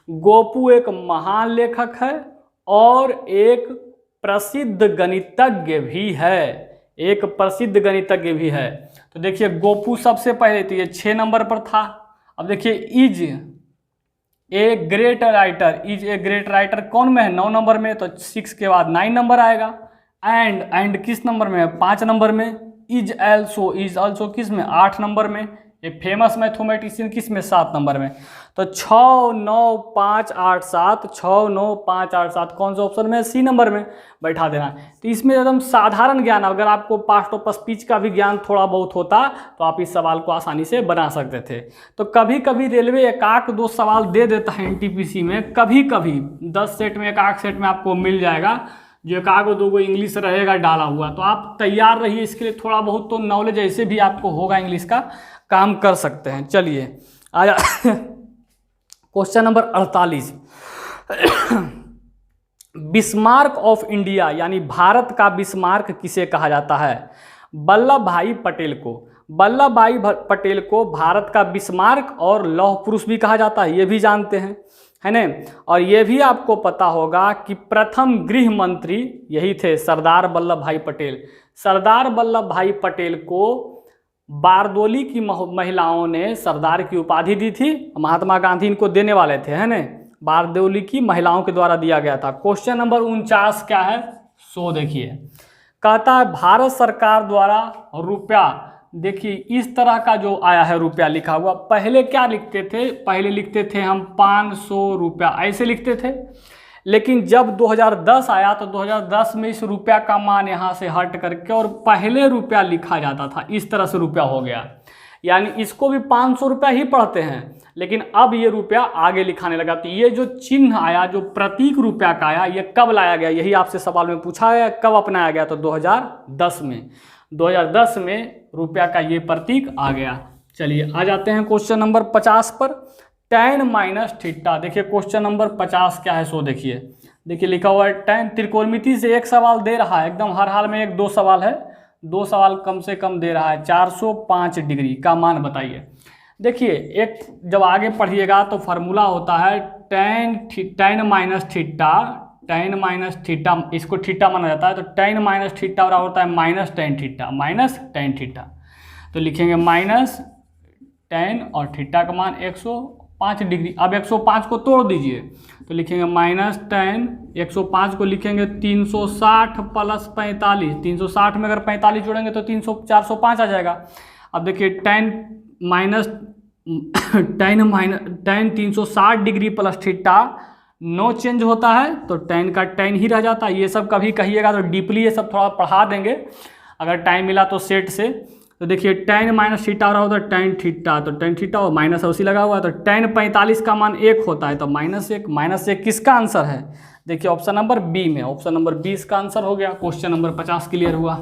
गोपू एक महान लेखक है और एक प्रसिद्ध गणितज्ञ भी है, एक प्रसिद्ध गणितज्ञ भी है। तो देखिए गोपू सबसे पहले तो ये 6 नंबर पर था। अब देखिए is a great writer, is a great writer कौन में है? 9 नंबर में। तो 6 के बाद 9 नंबर आएगा। एंड किस नंबर में है? 5 नंबर में। इज ऑल्सो किस में? 8 नंबर में। ये फेमस मैथमेटिशियन किस में? 7 नंबर में। तो 6 9 5 8 7, 6 9 5 8 7 कौन सा ऑप्शन में? C नंबर में बैठा देना। तो इसमें एकदम साधारण ज्ञान, अगर आपको पास्ट ऑफ स्पीच का भी ज्ञान थोड़ा बहुत होता तो आप इस सवाल को आसानी से बना सकते थे। तो कभी कभी रेलवे एक आध 2 सवाल दे देता है NTPC में, कभी कभी 10 सेट में एक आध सेट में आपको मिल जाएगा जो एक आध 2 इंग्लिश रहेगा डाला हुआ। तो आप तैयार रहिए इसके लिए, थोड़ा बहुत तो नॉलेज ऐसे भी आपको होगा, इंग्लिश का काम कर सकते हैं। चलिए आया question number 48, Bismarck of India यानी भारत का बिस्मार्क किसे कहा जाता है? वल्लभ भाई पटेल को, वल्लभ भाई पटेल को भारत का बिस्मार्क और लौह पुरुष भी कहा जाता है, ये भी जानते हैं, है ना। और ये भी आपको पता होगा कि प्रथम गृह मंत्री यही थे, सरदार वल्लभ भाई पटेल। सरदार वल्लभ भाई पटेल को बारदोली की महिलाओं ने सरदार की उपाधि दी थी, महात्मा गांधी इनको देने वाले थे, है ना। बारदोली की महिलाओं के द्वारा दिया गया था। क्वेश्चन नंबर 49 क्या है, सो देखिए, कहता है भारत सरकार द्वारा रुपया, देखिए इस तरह का जो आया है रुपया लिखा हुआ, पहले क्या लिखते थे, पहले लिखते थे हम 500 रुपया, ऐसे लिखते थे। लेकिन जब 2010 आया तो 2010 में इस रुपया का मान यहाँ से हट करके और पहले रुपया लिखा जाता था, इस तरह से रुपया हो गया। यानी इसको भी 500 रुपया ही पढ़ते हैं, लेकिन अब ये रुपया आगे लिखाने लगा। तो ये जो चिन्ह आया, जो प्रतीक रुपया का आया, ये कब लाया गया, यही आपसे सवाल में पूछा गया, कब अपनाया गया, तो 2010 में। 2010 में रुपया का ये प्रतीक आ गया। चलिए आ जाते हैं क्वेश्चन नंबर 50 पर। tan माइनस थीटा, देखिए क्वेश्चन नंबर 50 क्या है, सो देखिए लिखा हुआ है tan, त्रिकोणमिति से एक सवाल दे रहा है, एकदम हर हाल में 1-2 सवाल है, 2 सवाल कम से कम दे रहा है। 405 डिग्री का मान बताइए। देखिए एक जब आगे पढ़िएगा तो फार्मूला होता है tan minus theta, tan minus theta, इसको थीटा माना जाता है, तो tan माइनस थीटा बराबर होता है माइनस tan थीटा। तो लिखेंगे माइनस tan और थीटा का मान 105 डिग्री। अब 105 को तोड़ दीजिए, तो लिखेंगे माइनस tan, 105 को लिखेंगे 360 प्लस 45, 360 में अगर 45 जोड़ेंगे तो 405 आ जाएगा। अब देखिए tan 360 degree plus theta no change होता है, तो tan का tan ही रह जाता है। ये सब कभी कहिएगा तो डीपली ये सब थोड़ा पढ़ा देंगे अगर टाइम मिला तो सेट से। तो देखिए tan माइनस थीटा रहा होता है tan थीटा, तो tan थीटा और माइनस उसी लगा हुआ है, तो tan 45 का मान 1 होता है, तो -1 किसका आंसर है, देखिए ऑप्शन नंबर बी में, ऑप्शन नंबर 20 का आंसर हो गया। क्वेश्चन नंबर 50 क्लियर हुआ।